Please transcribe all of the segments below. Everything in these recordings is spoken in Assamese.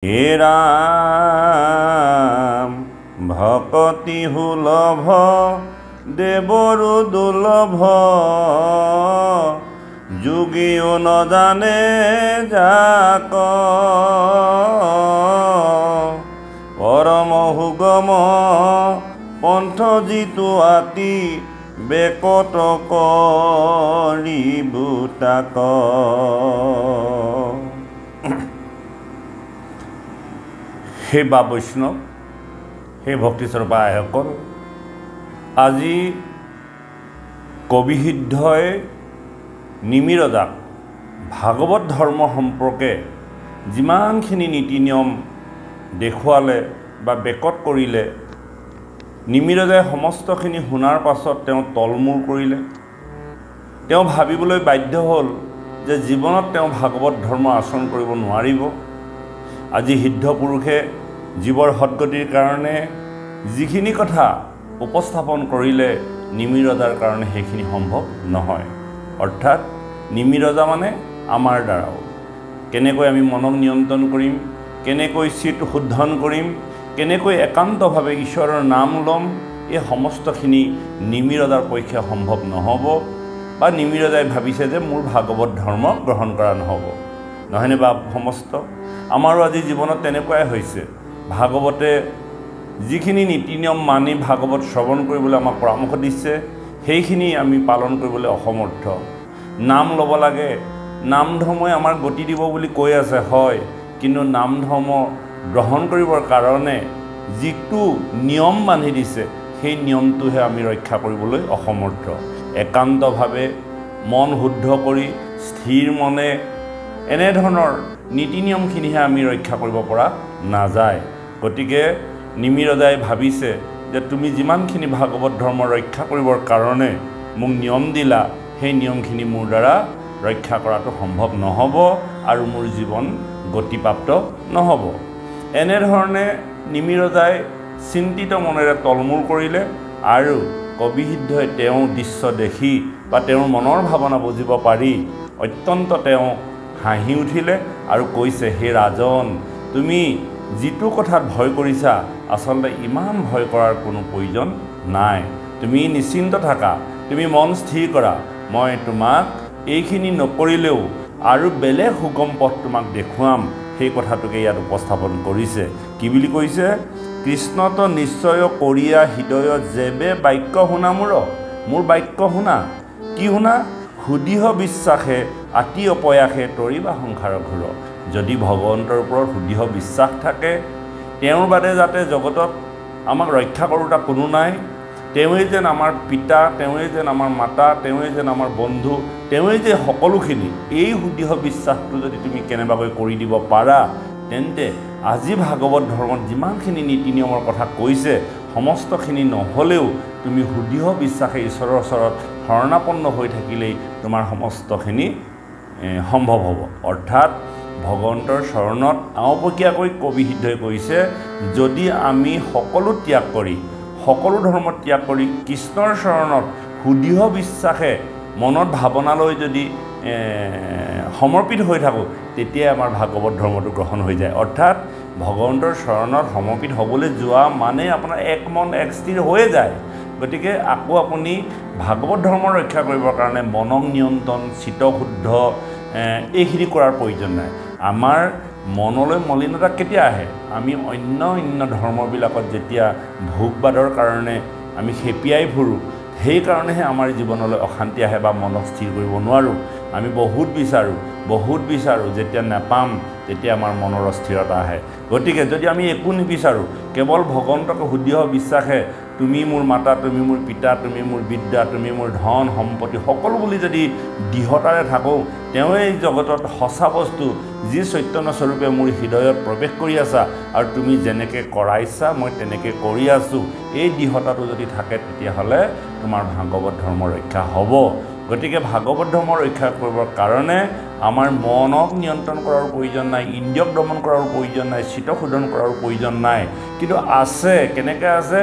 হে ৰাম ভকতি সুলভ দেৱৰো দুৰ্লভ যোগীও নজানে যাক পৰম সুগম পন্থ যিটো আতি বেকত কৰিবু তাক। হে বা বৈষ্ণৱ, হে ভক্তিস্বৰূপা আইসকল, আজি কবিসিদ্ধই নিমিৰজাক ভাগৱত ধৰ্ম সম্পৰ্কে যিমানখিনি নীতি নিয়ম দেখুৱালে বা বেকত কৰিলে, নিমিৰজাই সমস্তখিনি শুনাৰ পাছত তেওঁ তলমূৰ কৰিলে। তেওঁ ভাবিবলৈ বাধ্য হ'ল যে জীৱনত তেওঁ ভাগৱত ধৰ্ম আচৰণ কৰিব নোৱাৰিব। আজি সিদ্ধ পুৰুষে জীৱৰ সদ্গতিৰ কাৰণে যিখিনি কথা উপস্থাপন কৰিলে, নিমিৰজাৰ কাৰণে সেইখিনি সম্ভৱ নহয়। অৰ্থাৎ নিমিৰজা মানে আমাৰ দ্বাৰাও কেনেকৈ আমি মনক নিয়ন্ত্ৰণ কৰিম, কেনেকৈ চিত শুদ্ধন কৰিম, কেনেকৈ একান্তভাৱে ঈশ্বৰৰ নাম ল'ম, এই সমস্তখিনি নিমিৰজাৰ পক্ষে সম্ভৱ নহ'ব। বা নিমিৰজাই ভাবিছে যে মোৰ ভাগৱত ধৰ্ম গ্ৰহণ কৰা নহ'ব, নহয়নে বা সমস্ত? আমাৰো আজি জীৱনত তেনেকুৱাই হৈছে। ভাগৱতে যিখিনি নীতি নিয়ম মানি ভাগৱত শ্ৰৱণ কৰিবলৈ আমাক পৰামৰ্শ দিছে, সেইখিনি আমি পালন কৰিবলৈ অসমৰ্থ। নাম ল'ব লাগে, নাম ধৰ্মই আমাৰ গতি দিব বুলি কৈ আছে, হয়, কিন্তু নাম ধৰ্ম গ্ৰহণ কৰিবৰ কাৰণে যিটো নিয়ম বান্ধি দিছে, সেই নিয়মটোহে আমি ৰক্ষা কৰিবলৈ অসমৰ্থ। একান্তভাৱে মন শুদ্ধ কৰি স্থিৰ মনে এনেধৰণৰ নীতি নিয়মখিনিহে আমি ৰক্ষা কৰিব পৰা নাযায়। গতিকে নিমিৰজাই ভাবিছে যে তুমি যিমানখিনি ভাগৱত ধৰ্ম ৰক্ষা কৰিবৰ কাৰণে মোক নিয়ম দিলা, সেই নিয়মখিনি মোৰ দ্বাৰা ৰক্ষা কৰাটো সম্ভৱ নহ'ব আৰু মোৰ জীৱন গতিপ্ৰাপ্ত নহ'ব। এনেধৰণে নিমিৰজাই চিন্তিত মনেৰে তলমূৰ কৰিলে আৰু কবিসিদ্ধই তেওঁৰ দৃশ্য দেখি বা তেওঁৰ মনৰ ভাৱনা বুজিব পাৰি অত্যন্ত তেওঁ হাঁহি উঠিলে আৰু কৈছে, হে ৰাজন, তুমি যিটো কথাত ভয় কৰিছা, আচলতে ইমান ভয় কৰাৰ কোনো প্ৰয়োজন নাই। তুমি নিশ্চিন্ত থাকা, তুমি মন স্থিৰ কৰা, মই তোমাক এইখিনি নকৰিলেও আৰু বেলেগ সুগম পথ তোমাক দেখুৱাম। সেই কথাটোকে ইয়াত উপস্থাপন কৰিছে। কি বুলি কৈছে? কৃষ্ণত নিশ্চয় কৰিয়া হৃদয় যেবে বাক্য শুনা মোৰ বাক্য শুনা। কি শুনা? সুদৃঢ় বিশ্বাসে আতি অপয়াসে তৰিবা সংসাৰ ঘূৰ। যদি ভগৱন্তৰ ওপৰত সুদৃঢ় বিশ্বাস থাকে, তেওঁৰ বাদে যাতে জগতত আমাক ৰক্ষা কৰোতা কোনো নাই, তেওঁৱেই যেন আমাৰ পিতা, তেওঁৱেই যেন আমাৰ মাতা, তেওঁৱেই যেন আমাৰ বন্ধু, তেওঁৱেই যে সকলোখিনি, এই সুদৃঢ় বিশ্বাসটো যদি তুমি কেনেবাকৈ কৰি দিব পাৰা, তেন্তে আজি ভাগৱত ধৰ্মত যিমানখিনি নীতি নিয়মৰ কথা কৈছে, সমস্তখিনি নহ'লেও তুমি সুদৃঢ় বিশ্বাসে ঈশ্বৰৰ ওচৰত শৰণাপন্ন হৈ থাকিলেই তোমাৰ সমস্তখিনি সম্ভৱ হ'ব। অৰ্থাৎ ভগৱন্তৰ চৰণত আওপকীয়াকৈ কবিসিদ্ধই কৈছে, যদি আমি সকলো ত্যাগ কৰি, সকলো ধৰ্ম ত্যাগ কৰি কৃষ্ণৰ চৰণত সুদৃঢ় বিশ্বাসে মনত ভাৱনালৈ যদি সমৰ্পিত হৈ থাকোঁ, তেতিয়াই আমাৰ ভাগৱত ধৰ্মটো গ্ৰহণ হৈ যায়। অৰ্থাৎ ভগৱন্তৰ চৰণত সমৰ্পিত হ'বলৈ যোৱা মানে আপোনাৰ এক মন এক স্থিৰ হৈয়ে যায়। গতিকে আকৌ আপুনি ভাগৱত ধৰ্ম ৰক্ষা কৰিবৰ কাৰণে মনক নিয়ন্ত্ৰণ, চিত্তশুদ্ধ এইখিনি কৰাৰ প্ৰয়োজন নাই। আমাৰ মনলৈ মলিনতা কেতিয়া আহে? আমি অন্য ধৰ্মবিলাকত যেতিয়া ভোগবাদৰ কাৰণে আমি খেপিয়াই ফুৰোঁ, সেইকাৰণেহে আমাৰ জীৱনলৈ অশান্তি আহে বা মনক স্থিৰ কৰিব নোৱাৰোঁ। আমি বহুত বিচাৰোঁ, যেতিয়া নাপাম তেতিয়া আমাৰ মনৰ অস্থিৰতা আহে। গতিকে যদি আমি একো নিবিচাৰোঁ, কেৱল ভগৱন্তক সুদৃঢ় বিশ্বাসে তুমি মোৰ মাতা, তুমি মোৰ পিতা, তুমি মোৰ বিদ্যা, তুমি মোৰ ধন সম্পত্তি সকলো বুলি যদি দৃঢ়তাৰে থাকোঁ, তেওঁৱেই জগতত সঁচা বস্তু, যি চৈতন্য স্বৰূপে মোৰ হৃদয়ত প্ৰৱেশ কৰি আছা আৰু তুমি যেনেকৈ কৰাইছা মই তেনেকৈ কৰি আছোঁ, এই দৃঢ়তাটো যদি থাকে, তেতিয়াহ'লে তোমাৰ ভাগৱত ধৰ্ম ৰক্ষা হ'ব। গতিকে ভাগৱত ধৰ্ম ৰক্ষা কৰিবৰ কাৰণে আমাৰ মনক নিয়ন্ত্ৰণ কৰাৰ প্ৰয়োজন নাই, ইন্দ্ৰিয়ক দমন কৰাৰ প্ৰয়োজন নাই, চিত্তশোধন কৰাৰ প্ৰয়োজন নাই। কিন্তু আছে, কেনেকৈ আছে?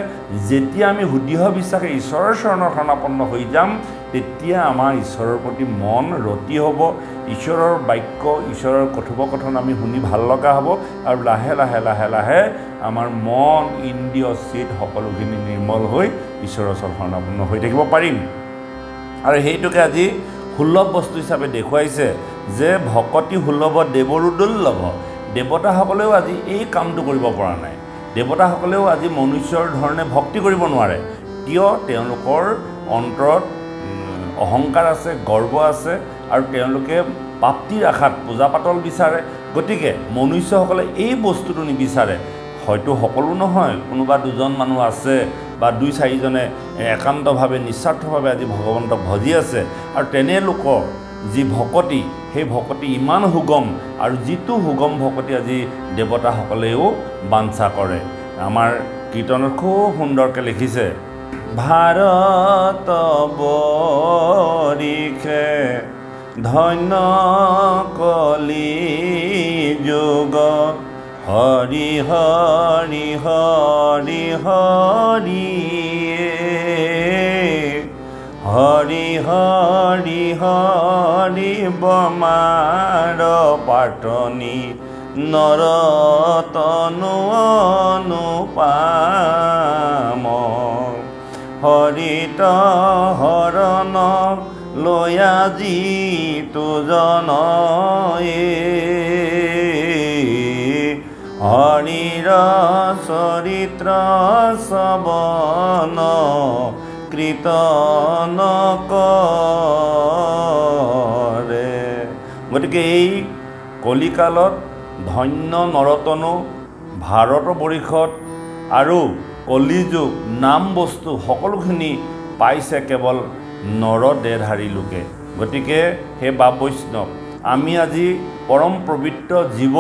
যেতিয়া আমি সুদৃঢ় বিশ্বাসে ঈশ্বৰৰ চৰণত শৰণাপন্ন হৈ যাম, তেতিয়া আমাৰ ঈশ্বৰৰ প্ৰতি মন ৰতি হ'ব, ঈশ্বৰৰ বাক্য, ঈশ্বৰৰ কথোপকথন আমি শুনি ভাল লগা হ'ব, আৰু লাহে লাহে লাহে লাহে আমাৰ মন, ইন্দ্ৰিয়, চিত সকলোখিনি নিৰ্মল হৈ ঈশ্বৰৰ ওচৰত শৰণাপন্ন হৈ থাকিব পাৰিম। আৰু সেইটোকে আজি সুলভ বস্তু হিচাপে দেখুৱাইছে যে ভকতি সুলভ দেৱৰো দুৰ্লভ। দেৱতাসকলেও আজি এই কামটো কৰিব পৰা নাই। দেৱতাসকলেও আজি মনুষ্যৰ ধৰণে ভক্তি কৰিব নোৱাৰে। কিয়? তেওঁলোকৰ অন্তৰত অহংকাৰ আছে, গৰ্ব আছে, আৰু তেওঁলোকে প্ৰাপ্তিৰ আশাত পূজা পাতল বিচাৰে। গতিকে মনুষ্যসকলে এই বস্তুটো নিবিচাৰে। হয়তো সকলো নহয়, কোনোবা দুজন মানুহ আছে বা দুই চাৰিজনে একান্তভাৱে নিস্বাৰ্থভাৱে আজি ভগৱন্তক ভজি আছে, আৰু তেনে লোকৰ যি ভকতি, সেই ভকতি ইমান সুগম, আৰু যিটো সুগম ভকতি আজি দেৱতাসকলেও বাঞ্ছা কৰে। আমাৰ কীৰ্তনত খুব সুন্দৰকৈ লিখিছে, ভাৰত বৰিষে ধন্য কলি যুগ, হৰি হৰি হৰি হৰি হৰি হৰি হৰি বমাৰ পাটনি নৰতনু অনুপাম, হৰিত হৰণ লয়া যিটো জন, হৰিৰ চৰিত্ৰ শ্ৰৱণ কীৰ্তন কৰে। গতিকে এই কলিকালত ধন্য নৰতনু, ভাৰতবৰ্ষত আৰু কলিযুগ নাম বস্তু সকলোখিনি পাইছে কেৱল নৰদেহধাৰী লোকে। গতিকে হে বাপ বৈষ্ণৱ, আমি আজি পৰম পবিত্ৰ জীৱ,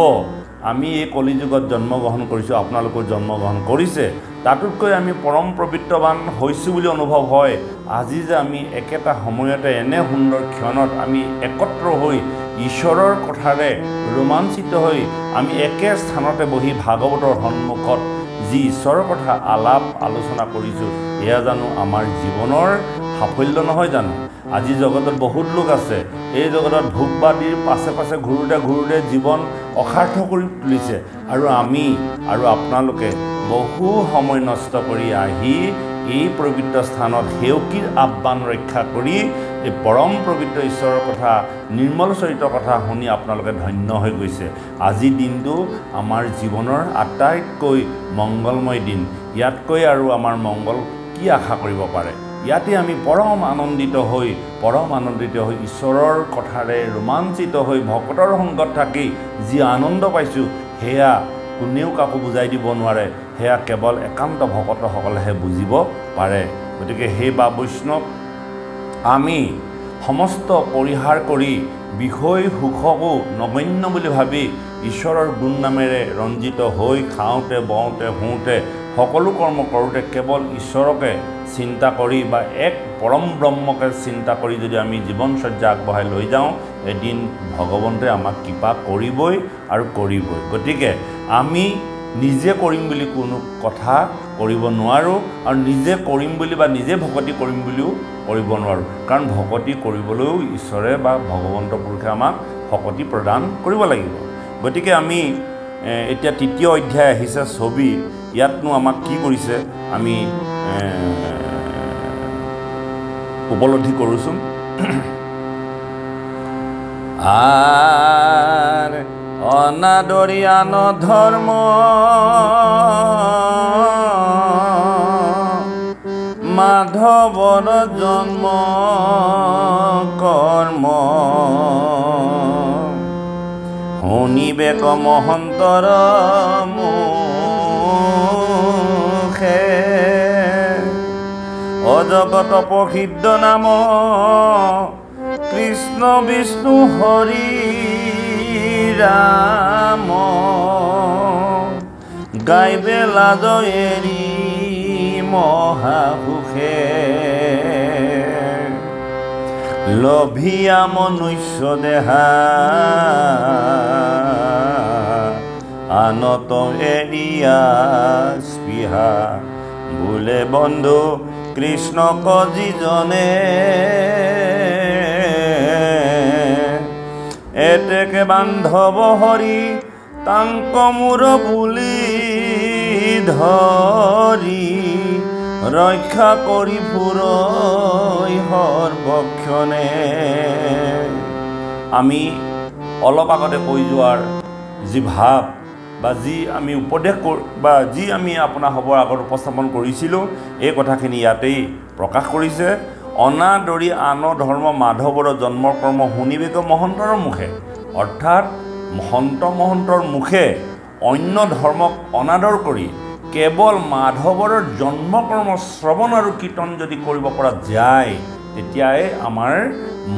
আমি এই কলিযুগত জন্মগ্ৰহণ কৰিছোঁ, আপোনালোকেও জন্মগ্ৰহণ কৰিছে। তাতোতকৈ আমি পৰম পবিত্ৰৱান হৈছোঁ বুলি অনুভৱ হয় আজি যে আমি একেটা সময়তে এনে সুন্দৰ ক্ষণত আমি একত্ৰ হৈ ঈশ্বৰৰ কথাৰে ৰোমাঞ্চিত হৈ আমি একে স্থানতে বহি ভাগৱতৰ সন্মুখত যি ঈশ্বৰৰ কথা আলাপ আলোচনা কৰিছোঁ, এয়া জানো আমাৰ জীৱনৰ সাফল্য নহয় জানো? আজি জগতত বহুত লোক আছে, এই জগতত ভোগবাদীৰ পাছে পাছে ঘূৰোঁতে ঘূৰোঁতে জীৱন অসাৰ্থ কৰি তুলিছে, আৰু আমি আৰু আপোনালোকে বহু সময় নষ্ট কৰি আহি এই পবিত্ৰ স্থানত সেউকীৰ আহ্বান ৰক্ষা কৰি এই পৰম পবিত্ৰ ঈশ্বৰৰ কথা, নিৰ্মল চৰিত্ৰৰ কথা শুনি আপোনালোকে ধন্য হৈ গৈছে। আজি দিনটো আমাৰ জীৱনৰ আটাইতকৈ মংগলময় দিন। ইয়াতকৈ আৰু আমাৰ মংগল কি আশা কৰিব পাৰে? ইয়াতে আমি পৰম আনন্দিত হৈ ঈশ্বৰৰ কথাৰে ৰোমাঞ্চিত হৈ ভকতৰ সংগত থাকি যি আনন্দ পাইছোঁ, সেয়া কোনেও কাকো বুজাই দিব নোৱাৰে। সেয়া কেৱল একান্ত ভকতসকলেহে বুজিব পাৰে। গতিকে সেই বা বৈষ্ণৱ, আমি সমস্ত পৰিহাৰ কৰি বিষয় সুখকো নগণ্য বুলি ভাবি ঈশ্বৰৰ গুণ নামেৰে ৰঞ্জিত হৈ খাওঁতে বওঁতে শুওঁতে সকলো কৰ্ম কৰোঁতে কেৱল ঈশ্বৰকে চিন্তা কৰি বা এক পৰম ব্ৰহ্মকে চিন্তা কৰি যদি আমি জীৱনচৰ্যা আগবঢ়াই লৈ যাওঁ, এদিন ভগৱন্তে আমাক কৃপা কৰিবই আৰু কৰিবই। গতিকে আমি নিজে কৰিম বুলি কোনো কথা কৰিব নোৱাৰোঁ, আৰু নিজে কৰিম বুলি বা নিজে ভকতি কৰিম বুলিও কৰিব নোৱাৰোঁ। কাৰণ ভকতি কৰিবলৈও ঈশ্বৰে বা ভগৱন্ত পুৰুষে আমাক শক্তি প্ৰদান কৰিব লাগিব। গতিকে আমি এতিয়া তৃতীয় অধ্যায় আহিছে ছবি। ইয়াতনো আমাক কি কৰিছে আমি উপলব্ধি কৰোঁচোন। আৰ অনাদৰিয়ান ধৰ্ম মাধবৰ জন্ম কৰ্ম শুনিবেক মহন্তৰ মুখে অজগত প্ৰসিদ্ধ নাম কৃষ্ণ বিষ্ণু হৰি ৰাম গাইবে লাজ এৰি মহাসুখে লভিয়া মনুষ্য দেহা আনত এৰিয়া স্পৃহা বোলে বন্ধু কৃষ্ণক যিজনে এতেকে বান্ধৱ হৰি তাংক মূৰ বুলি ধৰি ৰক্ষা কৰি ফুৰই সৰ্বক্ষণে। আমি অলপ আগতে কৈ যোৱাৰ যি ভাৱ বা যি আমি উপদেশ বা যি আমি আপোনাৰ সবৰ আগত উপস্থাপন কৰিছিলোঁ, এই কথাখিনি ইয়াতেই প্ৰকাশ কৰিছে। অনাদৰি আন ধৰ্ম মাধৱৰ জন্মকৰ্ম শুনিবেক মহন্তৰ মুখে, অৰ্থাৎ মহন্তৰ মুখে অন্য ধৰ্মক অনাদৰ কৰি কেৱল মাধৱৰ জন্মকৰ্ম শ্ৰৱণ আৰু কীৰ্তন যদি কৰিব পৰা যায়, তেতিয়াই আমাৰ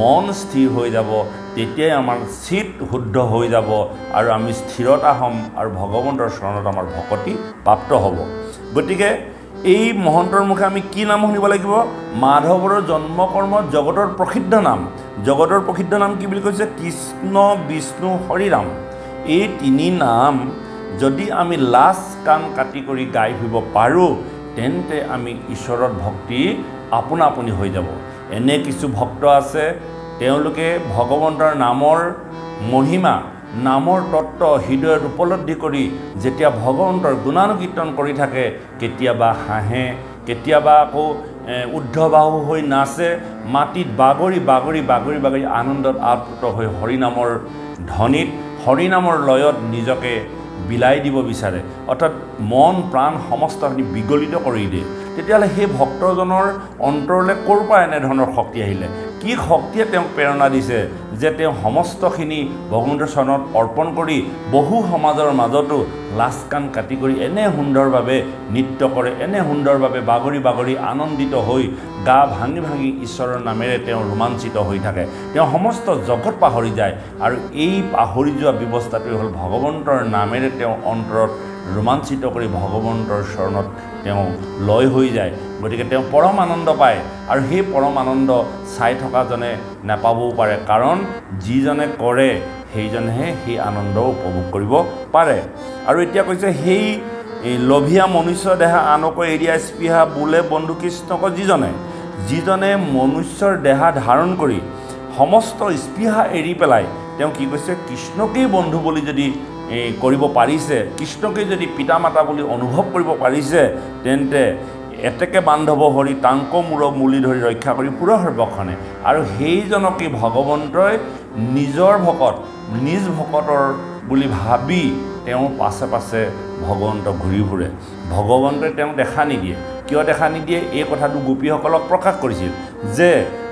মন স্থিৰ হৈ যাব, তেতিয়াই আমাৰ চিত শুদ্ধ হৈ যাব আৰু আমি স্থিৰতা হ'ম আৰু ভগৱন্তৰ চৰণত আমাৰ ভকতি প্ৰাপ্ত হ'ব। গতিকে এই মহন্তৰ মুখে আমি কি নাম শুনিব লাগিব? মাধৱৰ জন্মকৰ্ম জগতৰ প্ৰসিদ্ধ নাম। জগতৰ প্ৰসিদ্ধ নাম কি বুলি কৈছে? কৃষ্ণ, বিষ্ণু, হৰিৰাম। এই তিনি নাম যদি আমি লাজ কাণ কাটি কৰি গাই ফুৰিব পাৰোঁ, তেন্তে আমি ঈশ্বৰৰ ভক্তি আপোনা আপুনি হৈ যাব। এনে কিছু ভক্ত আছে, তেওঁলোকে ভগৱন্তৰ নামৰ মহিমা, নামৰ তত্ত্ব হৃদয়ত উপলব্ধি কৰি যেতিয়া ভগৱন্তৰ গুণানুকীৰ্তন কৰি থাকে, কেতিয়াবা হাঁহে, কেতিয়াবা আকৌ উদ্ধবাহু হৈ নাচে, মাটিত বাগৰি বাগৰি বাগৰি বাগৰি আনন্দত আপ্লুত হৈ হৰিনামৰ ধ্বনিত, হৰিনামৰ লয়ত নিজকে বিলাই দিব বিচাৰে, অৰ্থাৎ মন প্ৰাণ সমস্তখিনি বিগলিত কৰি দিয়ে। তেতিয়াহ'লে সেই ভক্তজনৰ অন্তৰলৈ ক'ৰ পৰা এনেধৰণৰ শক্তি আহিলে? কি শক্তিয়ে তেওঁক প্ৰেৰণা দিছে যে তেওঁ সমস্তখিনি ভগৱন্তৰ চৰণত অৰ্পণ কৰি বহু সমাজৰ মাজতো লাজ কাণ কাটি কৰি এনে সুন্দৰভাৱে নৃত্য কৰে, এনে সুন্দৰভাৱে বাগৰি বাগৰি আনন্দিত হৈ গা ভাঙি ভাঙি ঈশ্বৰৰ নামেৰে তেওঁ ৰোমাঞ্চিত হৈ থাকে। তেওঁ সমস্ত জগত পাহৰি যায়, আৰু এই পাহৰি যোৱা ব্যৱস্থাটোৱে হ'ল ভগৱন্তৰ নামেৰে তেওঁ অন্তৰত ৰোমাঞ্চিত কৰি ভগৱন্তৰ চৰণত তেওঁ লয় হৈ যায়। গতিকে তেওঁ পৰম আনন্দ পায়, আৰু সেই পৰম আনন্দ চাই থকাজনে নাপাবও পাৰে, কাৰণ যিজনে কৰে সেইজনেহে সেই আনন্দ উপভোগ কৰিব পাৰে। আৰু এতিয়া কৈছে, সেই লোভিয়া মনুষ্য দেহা আনকো এৰিয়া স্পৃহা বোলে বন্ধু কৃষ্ণক যিজনে মনুষ্যৰ দেহা ধাৰণ কৰি সমস্ত স্পৃহা এৰি পেলাই তেওঁ কি কৈছে? কৃষ্ণকেই বন্ধু বুলি যদি কৰিব পাৰিছে, কৃষ্ণকেই যদি পিতা মাতা বুলি অনুভৱ কৰিব পাৰিছে, তেন্তে এতেকে বান্ধৱ হৰি তাংক মূৰ মূলি ধৰি ৰক্ষা কৰি ফুৰ সৰ্বক্ষণে। আৰু সেইজনকেই ভগৱন্তই নিজৰ ভকত, নিজ ভকতৰ বুলি ভাবি তেওঁৰ পাছে পাছে ভগৱন্তক ঘূৰি ফুৰে। ভগৱন্তই তেওঁক দেখা নিদিয়ে। কিয় দেখা নিদিয়ে? এই কথাটো গোপীসকলক প্ৰকাশ কৰিছিল যে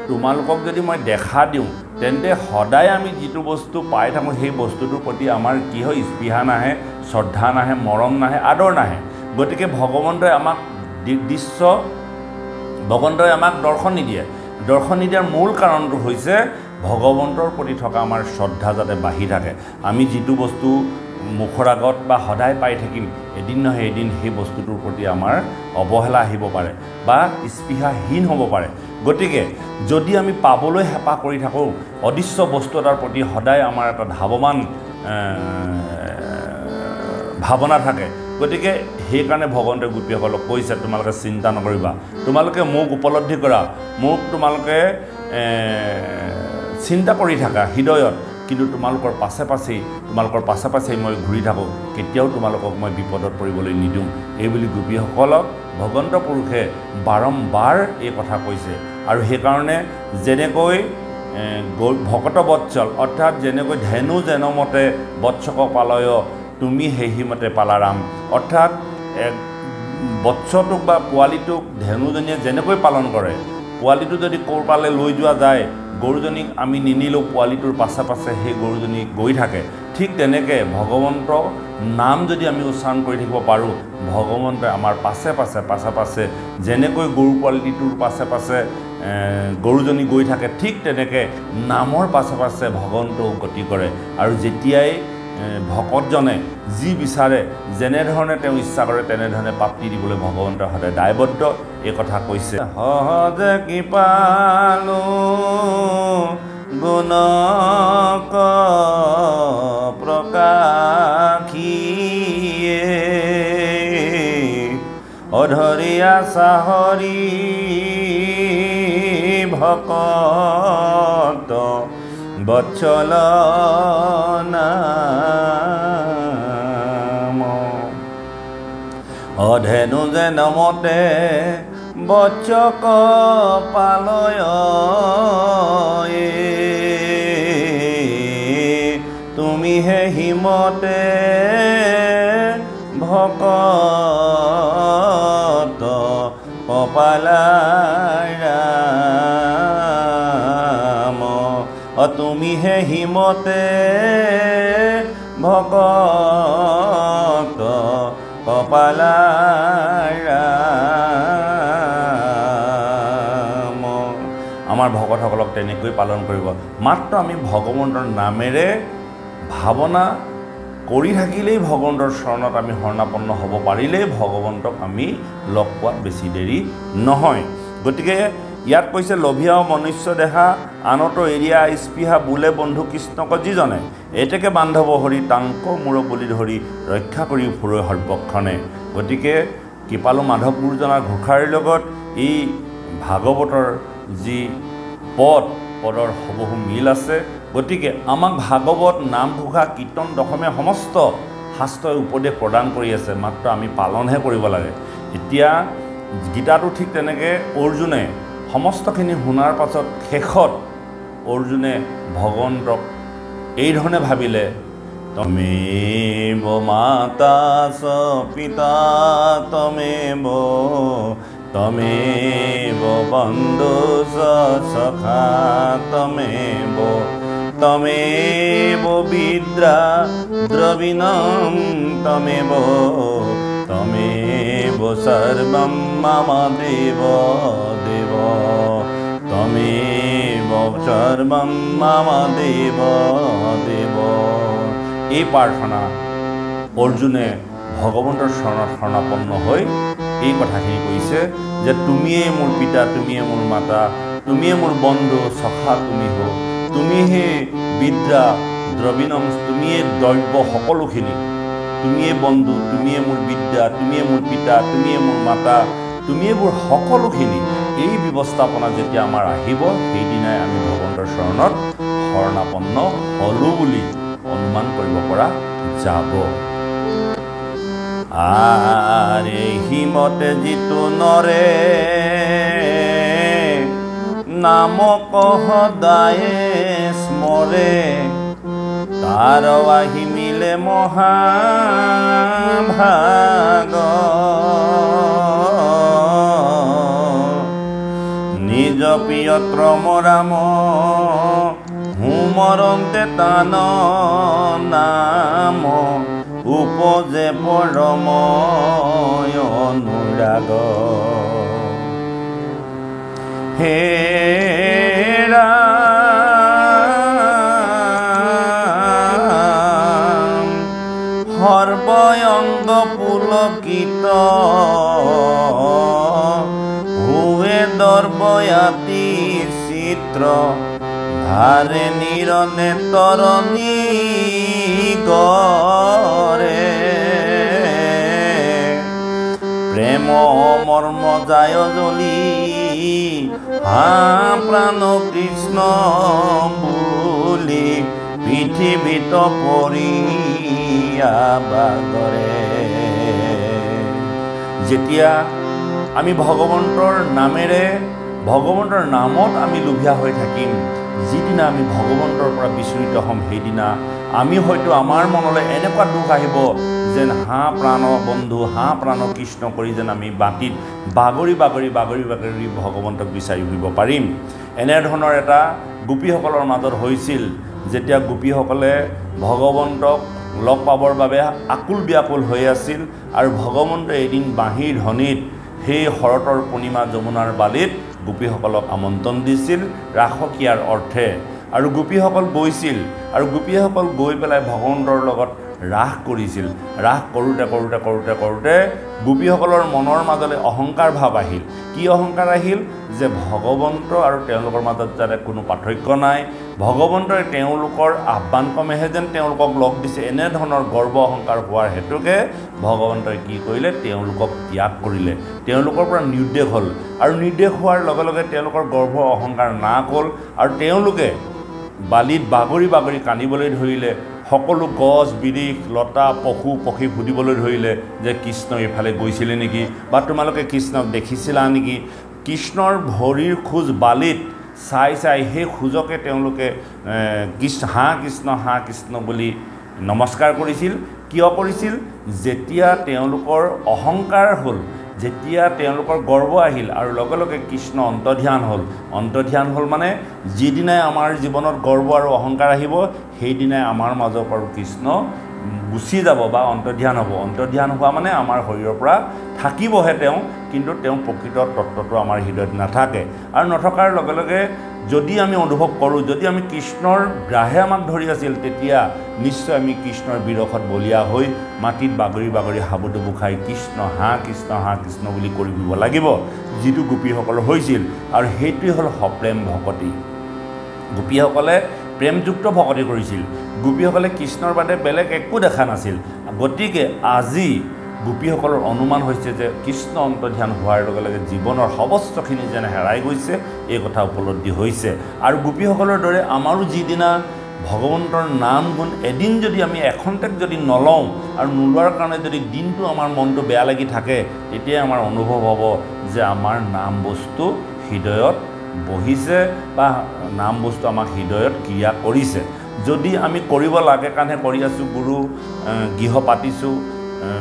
তোমালোকক যদি মই দেখা দিওঁ, তেন্তে সদায় আমি যিটো বস্তু পাই থাকোঁ সেই বস্তুটোৰ প্ৰতি আমাৰ কি হয়? স্পৃহা নাহে, শ্ৰদ্ধা নাহে, মৰম নাহে, আদৰ নাহে। গতিকে ভগৱন্তই আমাক ভগৱন্তই আমাক দৰ্শন নিদিয়ে। দৰ্শন নিদিয়াৰ মূল কাৰণটো হৈছে ভগৱন্তৰ প্ৰতি থকা আমাৰ শ্ৰদ্ধা যাতে বাঢ়ি থাকে। আমি যিটো বস্তু মুখৰ আগত বা সদায় পাই থাকিম, এদিন নহয় এদিন সেই বস্তুটোৰ প্ৰতি আমাৰ অৱহেলা আহিব পাৰে বা স্পৃহাহীন হ'ব পাৰে। গতিকে যদি আমি পাবলৈ হেঁপাহ কৰি থাকোঁ, অদৃশ্য বস্তু এটাৰ প্ৰতি সদায় আমাৰ এটা ধাৱমান ভাৱনা থাকে, গতিকে সেইকাৰণে ভগৱন্তই গোপীসকলক কৈছে, তোমালোকে চিন্তা নকৰিবা, তোমালোকে মোক উপলব্ধি কৰা, মোক তোমালোকে চিন্তা কৰি থাকা হৃদয়ত, কিন্তু তোমালোকৰ পাছে পাছেই মই ঘূৰি থাকোঁ, কেতিয়াও তোমালোকক মই বিপদত পৰিবলৈ নিদিওঁ। এইবুলি গোপীসকলক ভগৱন্ত পুৰুষে বাৰম্বাৰ এই কথা কৈছে। আৰু সেইকাৰণে যেনেকৈ ভকত বৎসল, অৰ্থাৎ যেনেকৈ ধেনু যেনমতে বৎসক পালয় তুমি সেইমতে পালাৰাম, অৰ্থাৎ বৎসটোক বা পোৱালিটোক ধেনুজনীয়ে যেনেকৈ পালন কৰে, পোৱালিটো যদি ক'ৰবালৈ লৈ যোৱা যায়, গৰুজনীক আমি নিনিলেও পোৱালিটোৰ পাছে পাছে সেই গৰুজনী গৈ থাকে। ঠিক তেনেকৈ ভগৱন্ত নাম যদি আমি উচ্চাৰণ কৰি থাকিব পাৰোঁ, ভগৱন্তই আমাৰ পাছে পাছে যেনেকৈ গৰু পোৱালিটোৰ পাছে পাছে গৰুজনী গৈ থাকে, ঠিক তেনেকৈ নামৰ পাছে পাছে ভগৱন্তও গতি কৰে। আৰু যেতিয়াই ভকতজনে যি বিচাৰে, যেনেধৰণে তেওঁ ইচ্ছা কৰে তেনেধৰণে প্ৰাপ্তি দিবলৈ ভগৱন্তই সদায় দায়বদ্ধ। এই কথা কৈছে, সহজে কৃপালো গুণক প্ৰকাশিয়ে অধৰিয়া চাহৰি ভকত বৎসল নাম অধেনু যে নমতে বচ্চক পালয় তুমিহে হিমতে ভকত কপালাৰাম তুমিহে হিমতে ভকত কপালাৰাম আমাৰ ভকতসকলক তেনেকৈ পালন কৰিব মাত্ৰ আমি ভগৱন্তৰ নামেৰে ভাৱনা কৰি থাকিলেই ভগৱন্তৰ চৰণত আমি শৰণাপন্ন হ'ব পাৰিলেই ভগৱন্তক আমি লগ পোৱাত বেছি দেৰি নহয় গতিকে ইয়াত কৈছে লভিয়া মনুষ্য দেহা আনতো এৰিয়া স্পৃহা বোলে বন্ধু কৃষ্ণক যিজনে এতেকে বান্ধৱ হৰি তাংক মূৰ বুলি ধৰি ৰক্ষা কৰি ফুৰে সৰ্বক্ষণে গতিকে কৃপালু মাধৱ গুৰুজনাৰ ঘোষাৰীৰ লগত এই ভাগৱতৰ যি পদৰ হবহু মিল আছে গতিকে আমাক ভাগৱত নামঘোষা কীৰ্তন দশমে সমস্ত শাস্ত্ৰই উপদেশ প্ৰদান কৰি আছে মাত্ৰ আমি পালনহে কৰিব লাগে এতিয়া গীতাটো ঠিক তেনেকৈ অৰ্জুনে সমস্তখিনি শুনাৰ পাছত শেষত অৰ্জুনে ভগৱন্তক এই ধৰণে ভাবিলে তমেব মাতা চ পিতা তমেব বন্ধু সখা তমেব বিদ্রা দ্রবিণম তমেব সর্বম মম দেব তমেব সর্বম মম দেব এই প্ৰাৰ্থনা অৰ্জুনে ভগৱন্তৰ চৰণত শৰণাপন্ন হৈ এই কথাখিনি কৈছে যে তুমিয়ে মোৰ পিতা তুমিয়ে মোৰ মাতা তুমিয়ে মোৰ বন্ধু সখা তুমিহে বিদ্যা দ্ৰবিণম তুমিয়ে দ্ৰব্য সকলোখিনি তুমিয়ে বন্ধু তুমিয়ে মোৰ বিদ্যা তুমিয়ে মোৰ পিতা তুমিয়ে মোৰ মাতা তুমিয়ে মোৰ সকলোখিনি এই ব্যৱস্থাপনা যেতিয়া আমাৰ আহিব সেইদিনাই আমি ভগৱন্তৰ চৰণত শৰণাপন্ন হলো বুলি অনুমান কৰিব পৰা যাব আৰে হিমতে যিটো নৰে নামক সদায়ে স্মৰে তাৰ আহিমিলে মহাভাগ নিজ প্ৰিয়ত্ৰ মৰাম হুমৰন্তে তান নাম উপজে পৰম অনুৰাগ হে ৰাম সৰ্বয়ংগ পুলকিত হুৱে দৰ্বয়াতি চিত্ৰ ধাৰে নিৰনে তৰণী গৰে প্ৰেম মৰ্ম যায় জ্বলি হা প্ৰাণ কৃষ্ণ বুলি পৃথিৱীত পৰিয়া বাগৰে যেতিয়া আমি ভগৱন্তৰ নামেৰে ভগৱন্তৰ নামত আমি লোভীয়া হৈ থাকিম যিদিনা আমি ভগৱন্তৰ পৰা বিচৰিত হ'ম সেইদিনা আমি হয়তো আমাৰ মনলৈ এনেকুৱা দুখ আহিব যেন হাঁ প্ৰাণ বন্ধু হাঁ প্ৰাণ কৃষ্ণ কৰি যেন আমি বাটিত বাগৰি ভগৱন্তক বিচাৰি ফুৰিব পাৰিম এনেধৰণৰ এটা গোপীসকলৰ মাজত হৈছিল যেতিয়া গোপীসকলে ভগৱন্তক লগ পাবৰ বাবে আকুল ব্যাকুল হৈ আছিল আৰু ভগৱন্তই এদিন বাঁহীৰ ধ্বনিত সেই শৰতৰ পূৰ্ণিমা যমুনাৰ বালিত গোপীসকলক আমন্ত্ৰণ দিছিল ৰাসক্ৰিয়াৰ অৰ্থে আৰু গোপীসকল গৈছিল আৰু গোপীসকল গৈ পেলাই ভগৱন্তৰ লগত ৰাস কৰিছিল ৰাস কৰোঁতে কৰোঁতে কৰোঁতে কৰোঁতে গোপীসকলৰ মনৰ মাজলৈ অহংকাৰ ভাৱ আহিল কি অহংকাৰ আহিল যে ভগৱন্ত আৰু তেওঁলোকৰ মাজত যাতে কোনো পাৰ্থক্য নাই ভগৱন্তই তেওঁলোকৰ আহ্বান ক্ৰমেহে যেন তেওঁলোকক লগ দিছে এনেধৰণৰ গৰ্ব অহংকাৰ হোৱাৰ হেতুকে ভগৱন্তই কি কৰিলে তেওঁলোকক ত্যাগ কৰিলে তেওঁলোকৰ পৰা নিৰ্দেশ হ'ল আৰু নিৰ্দেশ হোৱাৰ লগে লগে তেওঁলোকৰ গৰ্ব অহংকাৰ নাশ হ'ল আৰু তেওঁলোকে বালিত বাগৰি বাগৰি কান্দিবলৈ ধৰিলে সকলো গছ বিৰিখ লতা পশু পক্ষী সুধিবলৈ ধৰিলে যে কৃষ্ণ এইফালে গৈছিলে নেকি বা তোমালোকে কৃষ্ণক দেখিছিলা নেকি কৃষ্ণৰ ভৰিৰ খোজ বালিত চাই চাই সেই খোজকে তেওঁলোকে হাঁ কৃষ্ণ বুলি নমস্কাৰ কৰিছিল কিয় কৰিছিল যেতিয়া তেওঁলোকৰ অহংকাৰ হ'ল যেতিয়া তেওঁলোকৰ গৰ্ব আহিল আৰু লগে লগে কৃষ্ণ অন্তৰ্ধান হ'ল মানে যিদিনাই আমাৰ জীৱনত গৰ্ব আৰু অহংকাৰ আহিব সেইদিনাই আমাৰ মাজৰ পৰা কৃষ্ণ গুচি যাব বা অন্তৰ্ধান হ'ব অন্তৰ্ধান হোৱা মানে আমাৰ শৰীৰৰ পৰা থাকিবহে তেওঁ কিন্তু তেওঁ প্ৰকৃত তত্ত্বটো আমাৰ হৃদয়ত নাথাকে আৰু নথকাৰ লগে লগে যদি আমি অনুভৱ কৰোঁ যদি আমি কৃষ্ণৰ গ্ৰাহে আমাক ধৰি আছিল তেতিয়া নিশ্চয় আমি কৃষ্ণৰ বিৰহত বলীয়া হৈ মাটিত বাগৰি বাগৰি হাবুডুবু খাই কৃষ্ণ হাঁ কৃষ্ণ বুলি কৰি দিব লাগিব যিটো গোপীসকলৰ হৈছিল আৰু সেইটোৱে হ'ল সপ্ৰেম ভকতি গোপীসকলে প্ৰেমযুক্ত ভকতি কৰিছিল গোপীসকলে কৃষ্ণৰ বাদে বেলেগ একো দেখা নাছিল গতিকে আজি গোপীসকলৰ অনুমান হৈছে যে কৃষ্ণ অন্তৰ্ধান হোৱাৰ লগে লগে জীৱনৰ সৰ্বস্বখিনি যেন হেৰাই গৈছে এই কথা উপলব্ধি হৈছে আৰু গোপীসকলৰ দৰে আমাৰো যিদিনা ভগৱন্তৰ নাম গুণ এদিন যদি আমি এখন্তেক যদি নলওঁ আৰু নোলোৱাৰ কাৰণে যদি দিনটো আমাৰ মনটো বেয়া লাগি থাকে তেতিয়াই আমাৰ অনুভৱ হ'ব যে আমাৰ নাম বস্তু হৃদয়ত বহিছে বা নাম বস্তু আমাৰ হৃদয়ত ক্ৰিয়া কৰিছে যদি আমি কৰিব লাগে কাৰণে কৰি আছোঁ গুৰু গৃহ পাতিছোঁ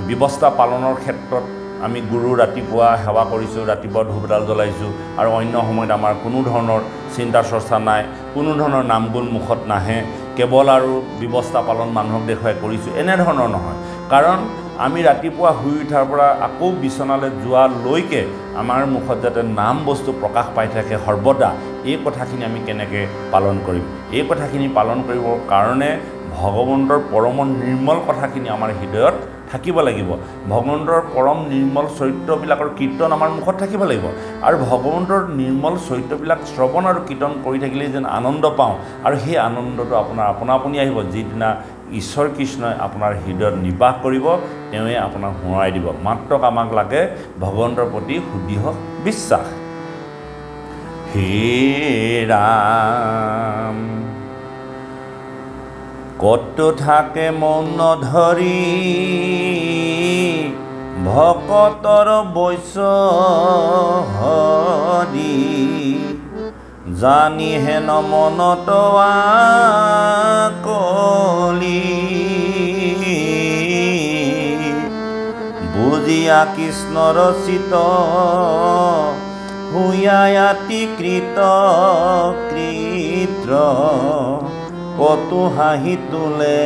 ব্যৱস্থা পালনৰ ক্ষেত্ৰত আমি গুৰু ৰাতিপুৱা সেৱা কৰিছোঁ ৰাতিপুৱা ধূপডাল জ্বলাইছোঁ আৰু অন্য সময়ত আমাৰ কোনো ধৰণৰ চিন্তা চৰ্চা নাই কোনো ধৰণৰ নাম গুণ মুখত নাহে কেৱল আৰু ব্যৱস্থা পালন মানুহক দেখুৱাই কৰিছোঁ এনেধৰণৰ নহয় কাৰণ আমি ৰাতিপুৱা শুই উঠাৰ পৰা আকৌ বিচনালৈ যোৱালৈকে আমাৰ মুখত যাতে নাম বস্তু প্ৰকাশ পাই থাকে সৰ্বদা এই কথাখিনি আমি কেনেকৈ পালন কৰিম এই কথাখিনি পালন কৰিবৰ কাৰণে ভগৱন্তৰ পৰম নিৰ্মল কথাখিনি আমাৰ হৃদয়ত থাকিব লাগিব ভগৱন্তৰ পৰম নিৰ্মল চৰিত্ৰবিলাকৰ কীৰ্তন আমাৰ মুখত থাকিব লাগিব আৰু ভগৱন্তৰ নিৰ্মল চৰিত্ৰবিলাক শ্ৰৱণ আৰু কীৰ্তন কৰি থাকিলে যেন আনন্দ পাওঁ আৰু সেই আনন্দটো আপোনাৰ আপোনা আহিব যিদিনা ঈশ্বৰ কৃষ্ণই আপোনাৰ হৃদয়ত নিবাস কৰিব তেওঁৱে আপোনাক সোঁৱৰাই দিব মাত্ৰ আমাক লাগে ভগৱন্তৰ প্ৰতি সুদৃঢ় বিশ্বাস হে ৰাম কত থাকে মন ধৰি ভকতৰ বৈশ্বহৰি জানি হেন মনত কলি বুজিয়া কৃষ্ণ ৰচিত হুয়ায়াতি কৃত কৃত্ৰ কতো হাঁহি তোলে